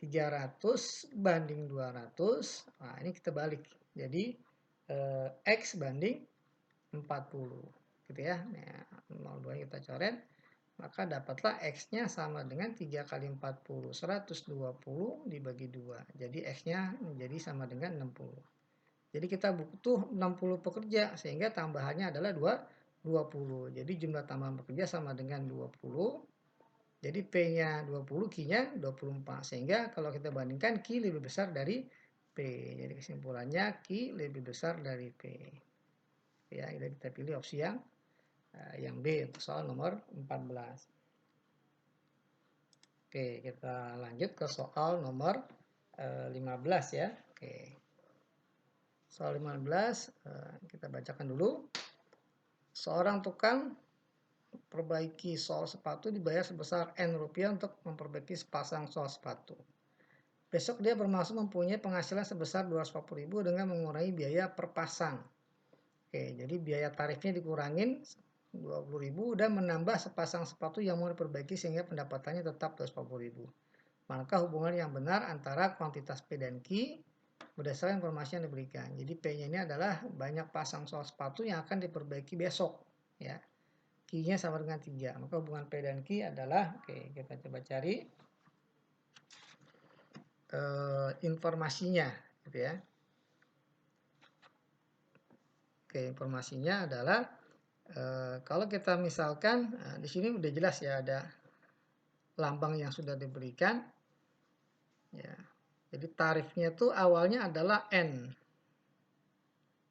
Speaker 1: 300 banding 200. Nah, ini kita balik. Jadi X banding 40, gitu ya. Nah, 02 kita coret. Maka dapatlah X-nya sama dengan 3 kali 40, 120 dibagi 2. Jadi X-nya menjadi sama dengan 60. Jadi kita butuh 60 pekerja, sehingga tambahannya adalah 20. Jadi jumlah tambahan pekerja sama dengan 20. Jadi P-nya 20, Q-nya 24. Sehingga kalau kita bandingkan, Q lebih besar dari P. Jadi kesimpulannya Q lebih besar dari P. Ya, kita pilih opsi yang B untuk soal nomor 14. Oke, kita lanjut ke soal nomor 15 ya. Oke. Soal 15, kita bacakan dulu. Seorang tukang perbaiki sol sepatu dibayar sebesar N rupiah untuk memperbaiki sepasang sol sepatu. Besok dia bermaksud mempunyai penghasilan sebesar 240.000 dengan mengurangi biaya per pasang. Oke, jadi biaya tarifnya dikurangin 20.000 dan menambah sepasang sepatu yang mau diperbaiki sehingga pendapatannya tetap 240.000. Maka hubungan yang benar antara kuantitas P dan Q berdasarkan informasi yang diberikan. Jadi P-nya ini adalah banyak pasang sol sepatu yang akan diperbaiki besok, ya. Q-nya sama dengan 3. Maka hubungan P dan Q adalah, oke, kita coba cari informasinya, gitu ya. Oke, informasinya adalah kalau kita misalkan di sini udah jelas ya, ada lambang yang sudah diberikan. Ya. Jadi tarifnya itu awalnya adalah N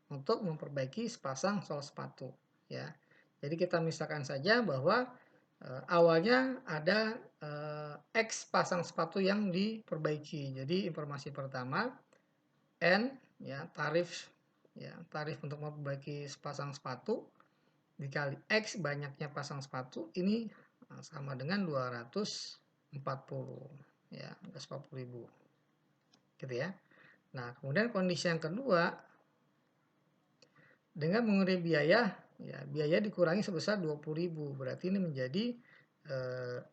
Speaker 1: untuk memperbaiki sepasang sol sepatu, ya. Jadi kita misalkan saja bahwa awalnya ada X pasang sepatu yang diperbaiki. Jadi informasi pertama N, ya, tarif untuk memperbaiki sepasang sepatu dikali X banyaknya pasang sepatu ini sama dengan 240, ya, 240.000, gitu ya. Nah, kemudian kondisi yang kedua, dengan mengurangi biaya, ya, biaya dikurangi sebesar 20.000, berarti ini menjadi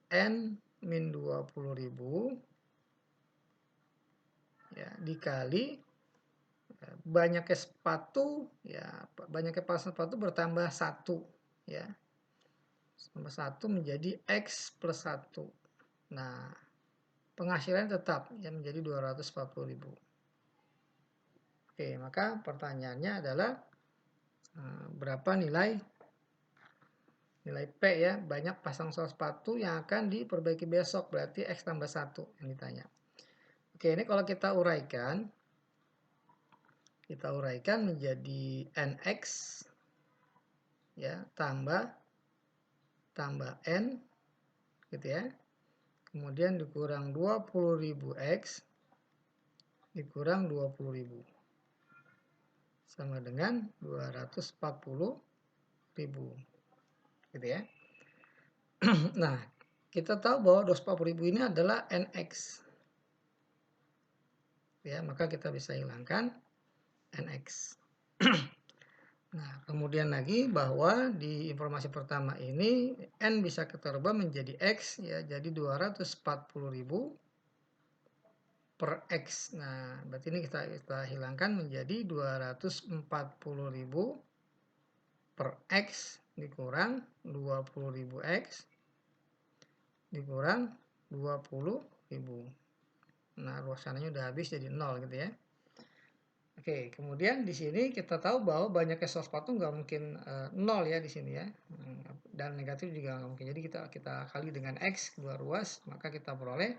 Speaker 1: N min 20.000 ya, dikali banyaknya sepatu, ya, banyaknya pasang sepatu bertambah 1, ya, tambah 1 menjadi X plus 1. Nah, penghasilan tetap yang menjadi 240.000. Oke, maka pertanyaannya adalah berapa nilai P ya, banyak pasang sol sepatu yang akan diperbaiki besok, berarti X tambah 1 yang ditanya. Oke, ini kalau kita uraikan menjadi NX, ya, tambah N gitu ya. Kemudian dikurang 20.000 X dikurang 20.000 sama dengan 240.000 gitu ya. Nah, kita tahu bahwa 240.000 ini adalah NX. Ya, maka kita bisa hilangkan NX. Nah, kemudian lagi bahwa di informasi pertama ini N bisa kita rubah menjadi X ya, jadi 240.000 per X. Nah, berarti ini kita hilangkan menjadi 240.000 per X dikurang 20.000 X dikurang 20.000. Nah, ruas sananya udah habis jadi 0 gitu ya. Oke, kemudian di sini kita tahu bahwa banyaknya soal sepatu nggak mungkin 0 ya di sini ya, dan negatif juga nggak mungkin. Jadi kita kali dengan X dua ruas, maka kita peroleh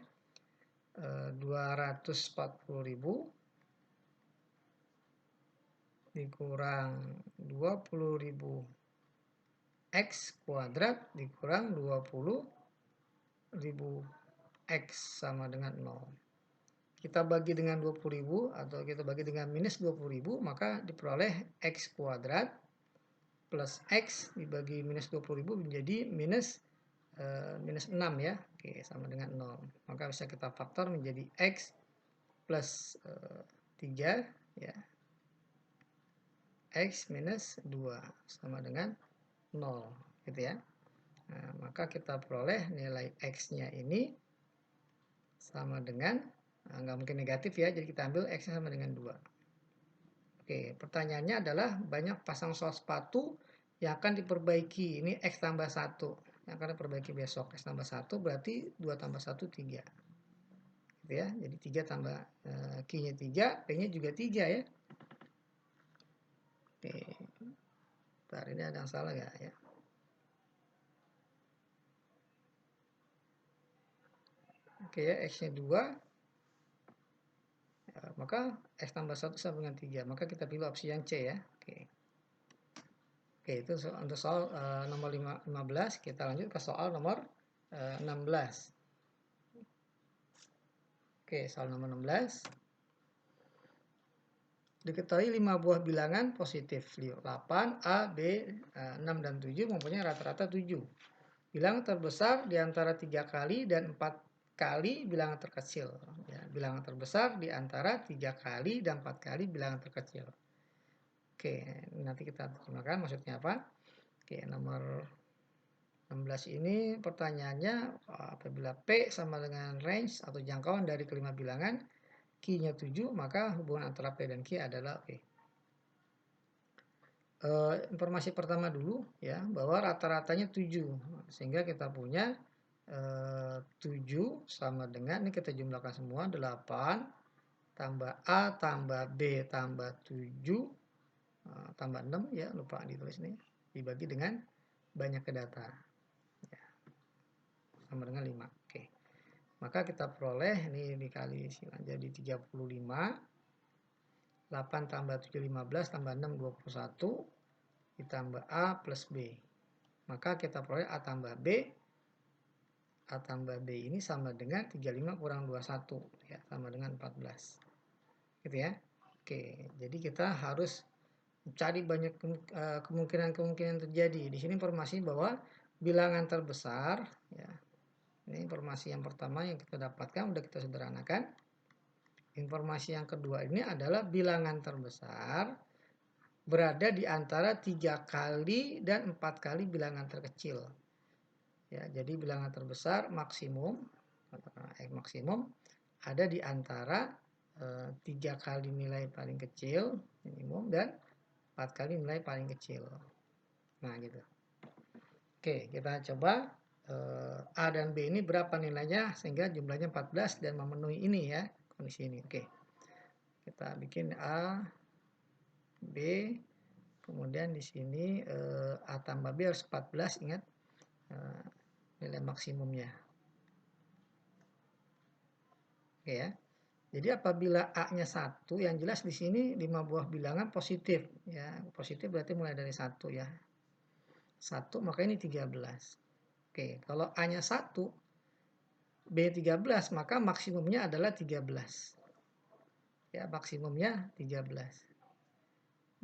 Speaker 1: 240.000 dikurang 20.000 X kuadrat dikurang 20.000 X sama dengan 0. Kita bagi dengan 20.000 atau kita bagi dengan minus 20.000, maka diperoleh X kuadrat plus X dibagi minus 20.000 menjadi minus 6 ya. Oke, sama dengan 0. Maka bisa kita faktor menjadi X plus 3 ya. X minus 2 sama dengan 0 gitu ya. Nah, maka kita peroleh nilai X-nya ini sama dengan, nggak mungkin negatif ya, jadi kita ambil X sama dengan 2. Oke, pertanyaannya adalah banyak pasang sol sepatu yang akan diperbaiki. Ini X tambah 1 yang akan diperbaiki besok. X tambah 1 berarti 2 tambah 1 3. Gitu ya, jadi 3 tambah Q-nya 3, P-nya juga 3 ya. Oke, bentar, ini ada yang salah nggak ya? Oke ya, X-nya 2. Ya, maka X tambah 1 sama dengan 3. Maka kita pilih opsi yang C ya. Oke. Oke, itu untuk soal nomor 15. Kita lanjut ke soal nomor 16. Oke, soal nomor 16. Diketahui 5 buah bilangan positif, 8, A, B, 6, dan 7 mempunyai rata-rata 7. Bilangan terbesar di antara 3 kali dan 4 kali bilangan terkecil. Ya, bilangan terbesar di antara 3 kali dan 4 kali bilangan terkecil. Oke, nanti kita terjemahkan maksudnya apa. Oke, nomor 16 ini pertanyaannya apabila P sama dengan range atau jangkauan dari kelima bilangan, Q-nya 7, maka hubungan antara P dan Q adalah P. Informasi pertama dulu ya, bahwa rata-ratanya 7, sehingga kita punya 7 sama dengan, ini kita jumlahkan semua, 8 tambah A tambah B tambah 7 tambah 6 ya, lupa ditulis nih, dibagi dengan banyaknya data ya, sama dengan 5. Oke, maka kita peroleh ini dikali jadi 35, 8 tambah 7 15 tambah 6 21 ditambah A plus B. Maka kita peroleh A tambah B. A tambah B ini sama dengan 35 kurang 21 ya, sama dengan 14. Gitu ya. Oke, jadi kita harus cari banyak kemungkinan-kemungkinan terjadi. Di sini informasi bahwa bilangan terbesar ya. Ini informasi yang pertama yang kita dapatkan, udah kita sederhanakan. Informasi yang kedua ini adalah bilangan terbesar berada di antara 3 kali dan 4 kali bilangan terkecil. Ya, jadi bilangan terbesar maksimum ada di antara 3 kali nilai paling kecil minimum dan 4 kali nilai paling kecil. Nah, gitu. Oke, kita coba A dan B ini berapa nilainya sehingga jumlahnya 14 dan memenuhi ini ya, kondisi ini. Oke. Kita bikin A, B, kemudian di sini A tambah B harus 14, ingat nilai maksimumnya. Oke ya. Jadi apabila A-nya 1, yang jelas di sini 5 buah bilangan positif ya. Positif berarti mulai dari 1 ya. 1 maka ini 13. Oke, kalau A-nya 1, B 13, maka maksimumnya adalah 13. Ya, maksimumnya 13.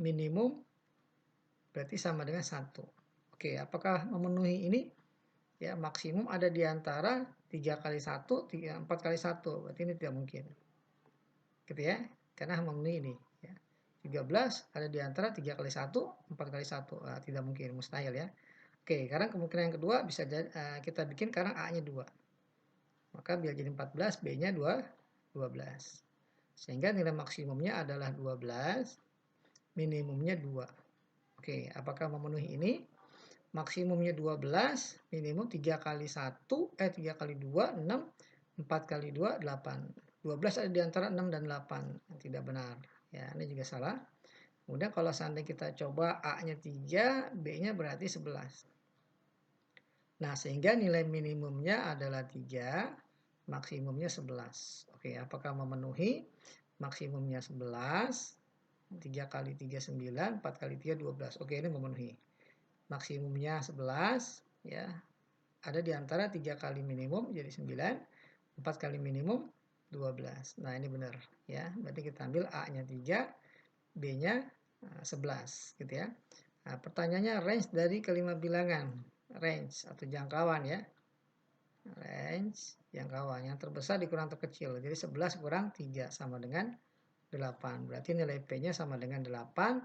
Speaker 1: Minimum berarti sama dengan 1. Oke, apakah memenuhi ini? Ya, maksimum ada di antara 3 kali 1, 4 kali 1. Berarti ini tidak mungkin. Gitu ya, karena memenuhi ini. Ya. 13 ada di antara 3 kali 1, 4 kali 1. Nah, tidak mungkin, mustahil ya. Oke, sekarang kemungkinan yang kedua bisa kita bikin sekarang A-nya 2. Maka biar jadi 14, B-nya 12. Sehingga nilai maksimumnya adalah 12, minimumnya 2. Oke, apakah memenuhi ini? Maksimumnya 12, minimum 3 kali 1, 3 kali 2, 6, 4 kali 2, 8. 12 ada di antara 6 dan 8. Tidak benar. Ya, ini juga salah. Kemudian kalau seandainya kita coba A-nya 3, B-nya berarti 11. Nah, sehingga nilai minimumnya adalah 3, maksimumnya 11. Oke, apakah memenuhi? Maksimumnya 11, 3 kali 3, 9, 4 kali 3, 12. Oke, ini memenuhi. Maksimumnya 11, ya, ada di antara 3 kali minimum, jadi 9, 4 kali minimum, 12. Nah, ini benar. Ya, berarti kita ambil A-nya 3, B-nya 11. Gitu ya. Nah, pertanyaannya range dari kelima bilangan. Range atau jangkauan ya. Range jangkauan yang terbesar dikurang terkecil. Jadi 11 kurang 3 sama dengan 8. Berarti nilai P-nya sama dengan 8.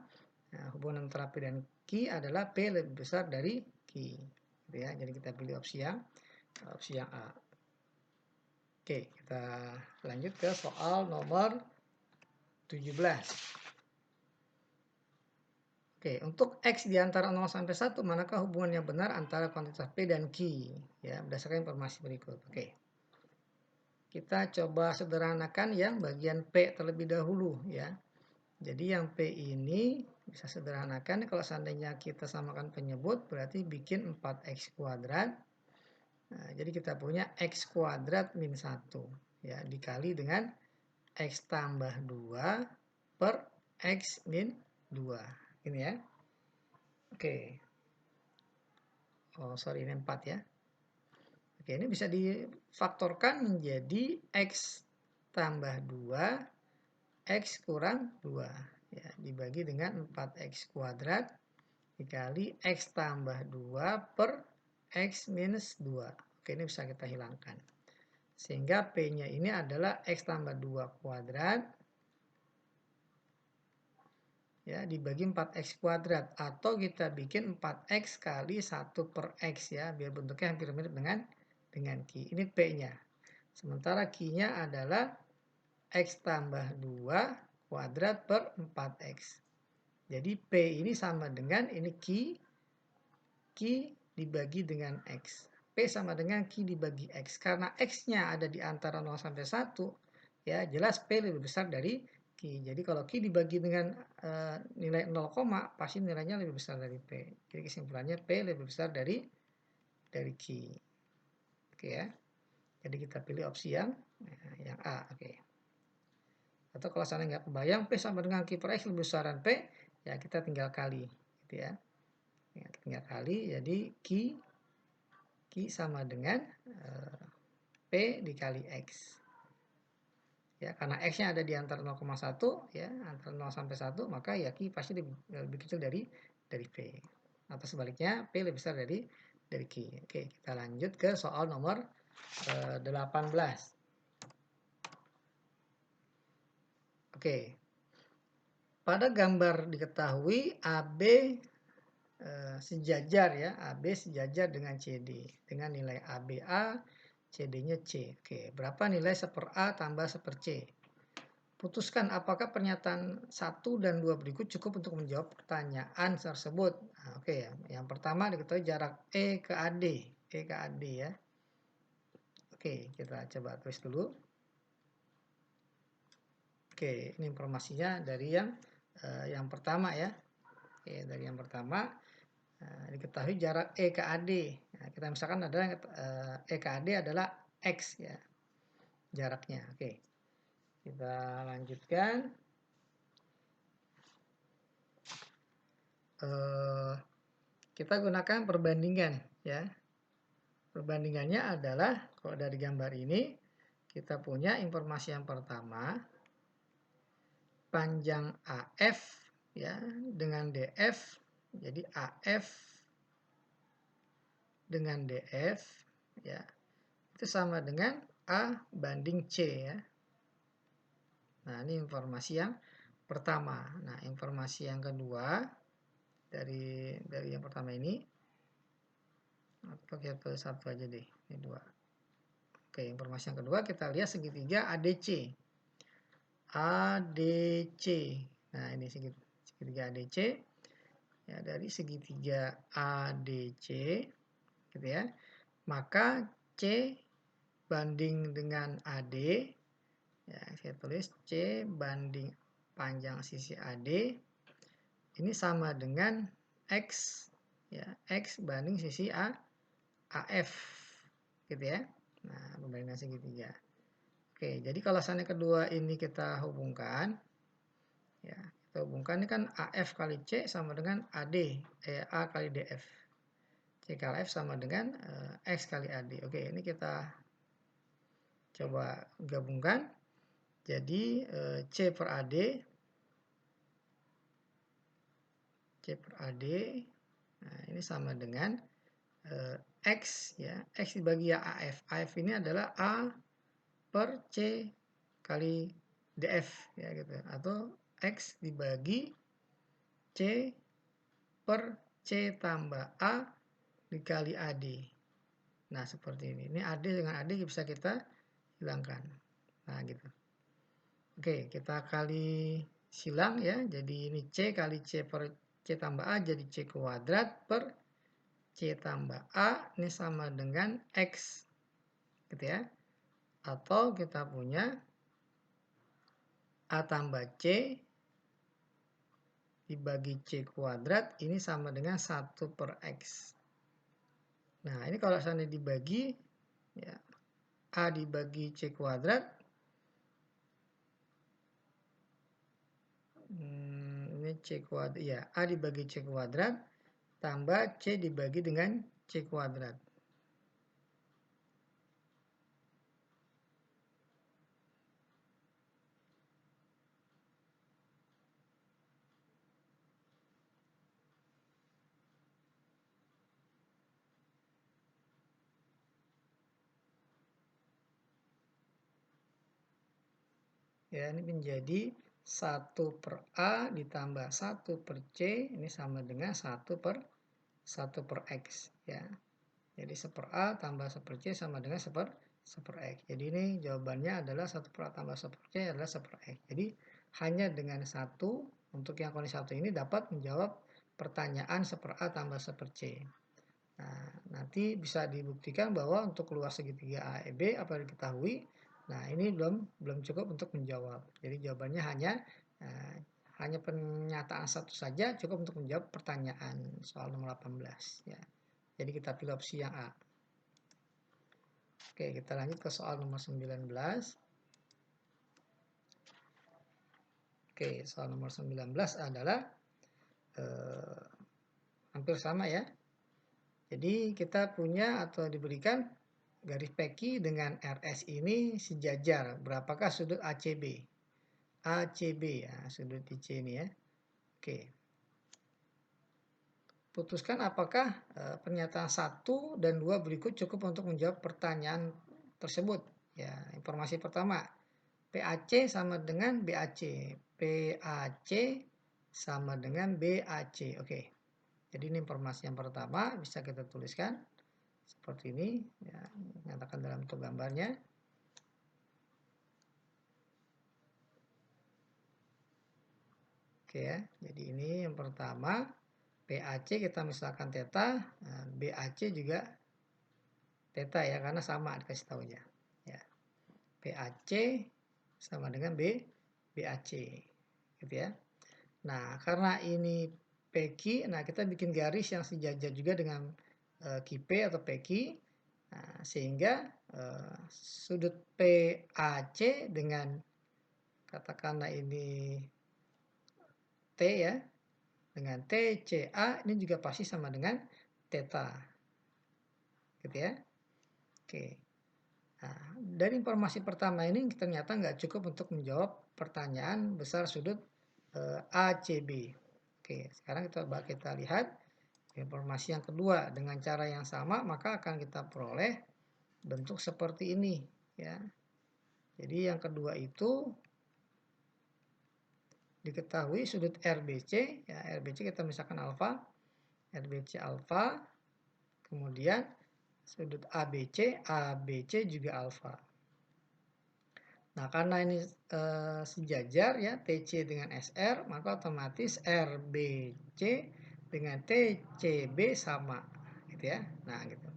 Speaker 1: Nah, hubungan antara P dan Q adalah P lebih besar dari Q. Gitu ya. Jadi kita pilih opsi yang A. Oke, kita lanjut ke soal nomor 17. Oke, untuk X di antara 0 sampai 1, manakah hubungan yang benar antara kuantitas P dan Q? Ya, berdasarkan informasi berikut. Oke. Kita coba sederhanakan yang bagian P terlebih dahulu ya. Jadi yang P ini bisa sederhanakan kalau seandainya kita samakan penyebut berarti bikin 4x kuadrat. Nah, jadi kita punya x kuadrat min 1 ya dikali dengan x tambah 2 per x min 2. Ini ya. Oke. Oh, sorry, ini 4 ya. Oke, ini bisa difaktorkan menjadi x tambah 2, x kurang 2. Ya, dibagi dengan 4x kuadrat dikali x tambah 2 per x minus 2. Oke, ini bisa kita hilangkan. Sehingga P-nya ini adalah x tambah 2 kuadrat ya dibagi 4x kuadrat, atau kita bikin 4x kali 1 per x ya biar bentuknya hampir mirip dengan Q. Ini P-nya. Sementara Q-nya adalah x tambah 2 kuadrat per 4x. Jadi P ini sama dengan ini Q dibagi dengan X. P sama dengan Q dibagi X. Karena X-nya ada di antara 0 sampai 1, ya jelas P lebih besar dari Q. Jadi kalau Q dibagi dengan nilai 0, pasti nilainya lebih besar dari P. Jadi kesimpulannya P lebih besar dari Q. Oke ya. Jadi kita pilih opsi yang A. Oke. Atau kalau seandainya nggak kebayang P sama dengan Q per X lebih besaran P, ya kita tinggal kali. Gitu ya. Tinggal kali, jadi Q sama dengan P dikali X. Ya, karena X-nya ada di antara 0,1 ya, antara 0 sampai 1, maka ya Q pasti lebih kecil dari P. Atau sebaliknya P lebih besar dari Q. Oke, kita lanjut ke soal nomor 18. Oke. Pada gambar diketahui AB sejajar ya, AB sejajar dengan CD dengan nilai ABA, CD-nya C. Oke, berapa nilai 1 per A tambah 1 per C? Putuskan apakah pernyataan 1 dan 2 berikut cukup untuk menjawab pertanyaan tersebut. Nah, oke ya. Yang pertama diketahui jarak E ke AD. E ke AD ya. Oke, kita coba tulis dulu. Oke, ini informasinya dari yang pertama ya. Oke, dari yang pertama. Diketahui jarak E ke AD. Nah, kita misalkan adalah E ke AD adalah X ya. Jaraknya. Oke. Kita lanjutkan. Kita gunakan perbandingan ya. Perbandingannya adalah kalau dari gambar ini kita punya informasi yang pertama, panjang AF ya dengan DF. Jadi AF dengan DF ya itu sama dengan A banding C ya. Nah, ini informasi yang pertama. Nah, informasi yang kedua dari yang pertama ini, atau kita tulis satu aja deh, ini dua. Oke, informasi yang kedua kita lihat segitiga ADC. ADC. Nah, ini segitiga ADC. Ya, dari segitiga ADC gitu ya. Maka C banding dengan AD, ya saya tulis C banding panjang sisi AD ini sama dengan X ya, X banding sisi AF gitu ya. Nah, perbandingan segitiga. Oke, jadi kalau seandainya kedua ini kita hubungkan ya, kita hubungkan ini kan AF kali C sama dengan AD, A kali DF. C kali F sama dengan X kali AD. Oke, ini kita coba gabungkan. Jadi C per AD nah ini sama dengan X ya, X dibagi AF. AF ini adalah A per C kali DF ya gitu, atau X dibagi C per C tambah A dikali AD. Nah, seperti ini. Ini AD dengan AD bisa kita hilangkan. Nah, gitu. Oke, kita kali silang ya. Jadi ini C kali C per C tambah A jadi C kuadrat per C tambah A ini sama dengan X gitu ya. Atau kita punya A tambah C dibagi C kuadrat ini sama dengan 1 per X. Nah, ini kalau seandainya dibagi ya, A dibagi C kuadrat ini C kuadrat ya, A dibagi C kuadrat tambah C dibagi dengan C kuadrat. Ya, ini menjadi 1 per A ditambah 1 per C ini sama dengan 1 per X ya. Jadi 1 per A tambah 1 per C sama dengan 1 per X. Jadi ini jawabannya adalah 1 per A tambah 1 per C adalah 1 per X. Jadi hanya dengan 1 untuk yang kondisi 1 ini dapat menjawab pertanyaan 1 per A tambah 1 per C. Nah, nanti bisa dibuktikan bahwa untuk luas segitiga AEB apa yang diketahui. Nah, ini belum cukup untuk menjawab. Jadi jawabannya hanya pernyataan satu saja cukup untuk menjawab pertanyaan soal nomor 18 ya. Jadi kita pilih opsi yang A. Oke, kita lanjut ke soal nomor 19. Oke, soal nomor 19 adalah hampir sama ya. Jadi kita punya atau diberikan garis PQ dengan RS ini sejajar. Berapakah sudut ACB? ACB ya, sudut DC ini ya. Oke. Putuskan apakah pernyataan 1 dan 2 berikut cukup untuk menjawab pertanyaan tersebut. Ya, informasi pertama. PAC sama dengan BAC. PAC sama dengan BAC. Oke. Jadi ini informasi yang pertama bisa kita tuliskan seperti ini ya, nyatakan dalam bentuk gambarnya. Oke ya, jadi ini yang pertama PAC kita misalkan theta, nah, BAC juga theta ya karena sama dikasih tahunya. Ya. PAC sama dengan BAC gitu ya. Nah, karena ini PQ, nah kita bikin garis yang sejajar juga dengan QP atau PQ. Nah, sehingga sudut PAC dengan katakanlah ini T ya, dengan TCA ini juga pasti sama dengan theta. Gitu ya. Oke. Nah, dari informasi pertama ini ternyata nggak cukup untuk menjawab pertanyaan besar sudut ACB. Oke, sekarang kita lihat informasi yang kedua. Dengan cara yang sama, maka akan kita peroleh bentuk seperti ini, ya. Jadi yang kedua itu diketahui sudut RBC, ya RBC kita misalkan alfa, RBC alfa, kemudian sudut ABC, ABC juga alfa. Nah, karena ini sejajar ya TC dengan SR, maka otomatis RBC dengan TCB sama, gitu ya. Nah, gitu.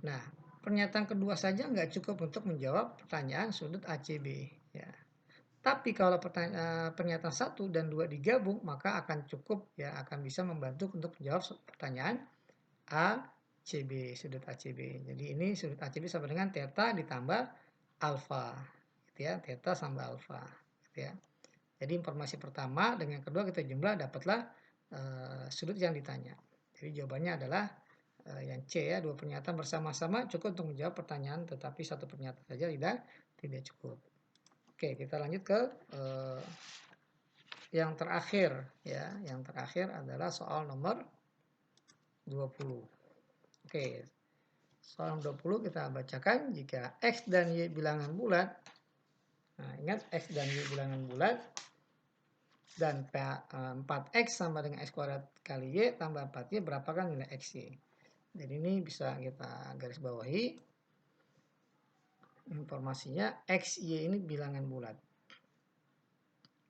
Speaker 1: Nah, pernyataan kedua saja nggak cukup untuk menjawab pertanyaan sudut ACB, ya. Tapi kalau pernyataan 1 dan 2 digabung, maka akan cukup, ya, akan bisa membantu untuk menjawab pertanyaan ACB, sudut ACB. Jadi ini sudut ACB sama dengan theta ditambah alfa, gitu ya, theta sama alfa, gitu ya. Jadi informasi pertama dengan kedua kita jumlah, dapatlah sudut yang ditanya. Jadi jawabannya adalah yang C, ya, dua pernyataan bersama-sama cukup untuk menjawab pertanyaan, tetapi satu pernyataan saja tidak cukup. Oke, kita lanjut ke yang terakhir, ya. Yang terakhir adalah soal nomor 20. Oke. Soal nomor 20 kita bacakan, jika X dan Y bilangan bulat. Nah, ingat X dan Y bilangan bulat dan 4X sama dengan X kuadrat kali Y tambah 4Y, berapakah nilai XY? Jadi ini bisa kita garis bawahi. Informasinya XY ini bilangan bulat.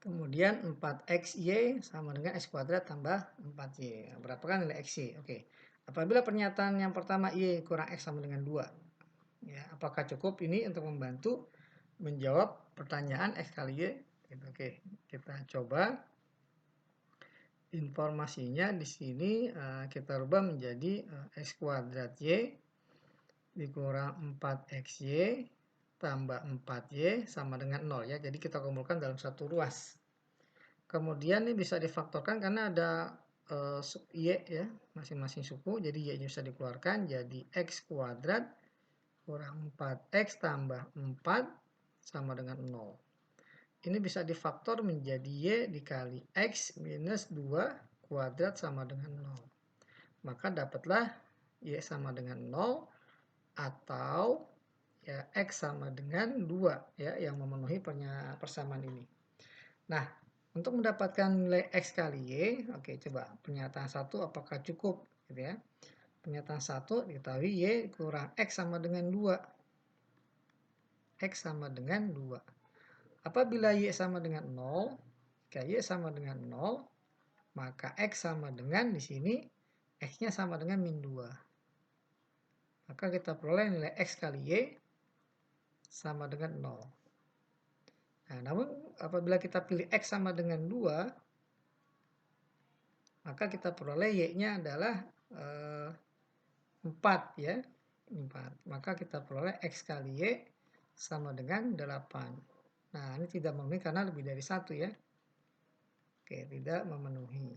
Speaker 1: Kemudian 4XY sama dengan X kuadrat tambah 4Y. Berapakah nilai XY? Oke. Apabila pernyataan yang pertama Y kurang X sama dengan 2. Ya, apakah cukup ini untuk membantu menjawab pertanyaan X kali Y? Oke, kita coba. Informasinya di sini kita rubah menjadi X kuadrat Y dikurang 4XY tambah 4Y sama dengan 0, ya. Jadi kita kumpulkan dalam satu ruas. Kemudian ini bisa difaktorkan karena ada Y, ya, masing-masing suku. Jadi Y bisa dikeluarkan jadi X kuadrat kurang 4X tambah 4 sama dengan 0. Ini bisa difaktor menjadi Y dikali X minus 2 kuadrat sama dengan 0. Maka dapatlah Y sama dengan 0 atau ya X sama dengan 2, ya, yang memenuhi persamaan ini. Nah, untuk mendapatkan nilai X kali Y, oke, coba pernyataan 1 apakah cukup, gitu ya. Pernyataan 1 diketahui Y kurang X sama dengan 2. X sama dengan 2. Apabila Y sama dengan 0, jika Y sama dengan 0, maka X sama dengan di sini, X-nya sama dengan min 2. Maka kita peroleh nilai X kali Y sama dengan 0. Nah, namun apabila kita pilih X sama dengan 2, maka kita peroleh Y-nya adalah 4, ya. 4. Maka kita peroleh X kali Y sama dengan 8. Nah, ini tidak memenuhi karena lebih dari 1, ya. Oke, tidak memenuhi.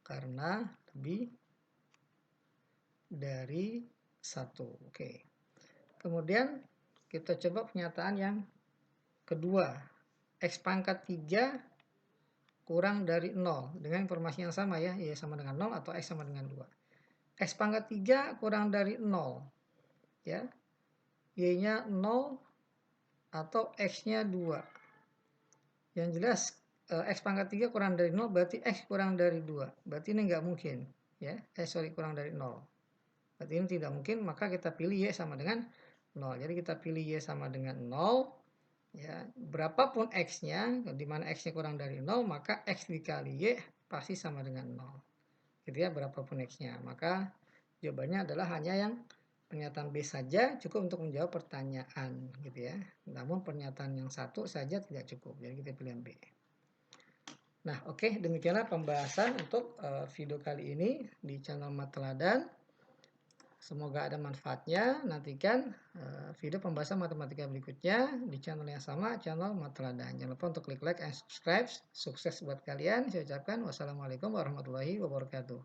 Speaker 1: Karena lebih dari 1. Oke. Kemudian kita coba pernyataan yang kedua. X pangkat 3 kurang dari 0. Dengan informasi yang sama, ya. Y sama dengan 0 atau X sama dengan 2. X pangkat 3 kurang dari 0. Ya. Y-nya 0 atau X-nya 2. Yang jelas X pangkat 3 kurang dari 0 berarti X kurang dari 2. Berarti ini nggak mungkin, ya. Kurang dari 0. Berarti ini tidak mungkin, maka kita pilih Y sama dengan 0. Jadi kita pilih Y sama dengan 0, ya. Berapapun X-nya, di mana X-nya kurang dari 0, maka X dikali Y pasti sama dengan 0. Gitu ya, berapapun X-nya. Maka jawabannya adalah hanya yang pernyataan B saja cukup untuk menjawab pertanyaan, gitu ya. Namun pernyataan yang 1 saja tidak cukup. Jadi kita pilih yang B. Nah, oke, demikianlah pembahasan untuk video kali ini di channel Matladan. Semoga ada manfaatnya. Nantikan video pembahasan matematika berikutnya di channel yang sama, channel Matladan. Jangan lupa untuk klik like and subscribe. Sukses buat kalian. Saya ucapkan wassalamualaikum warahmatullahi wabarakatuh.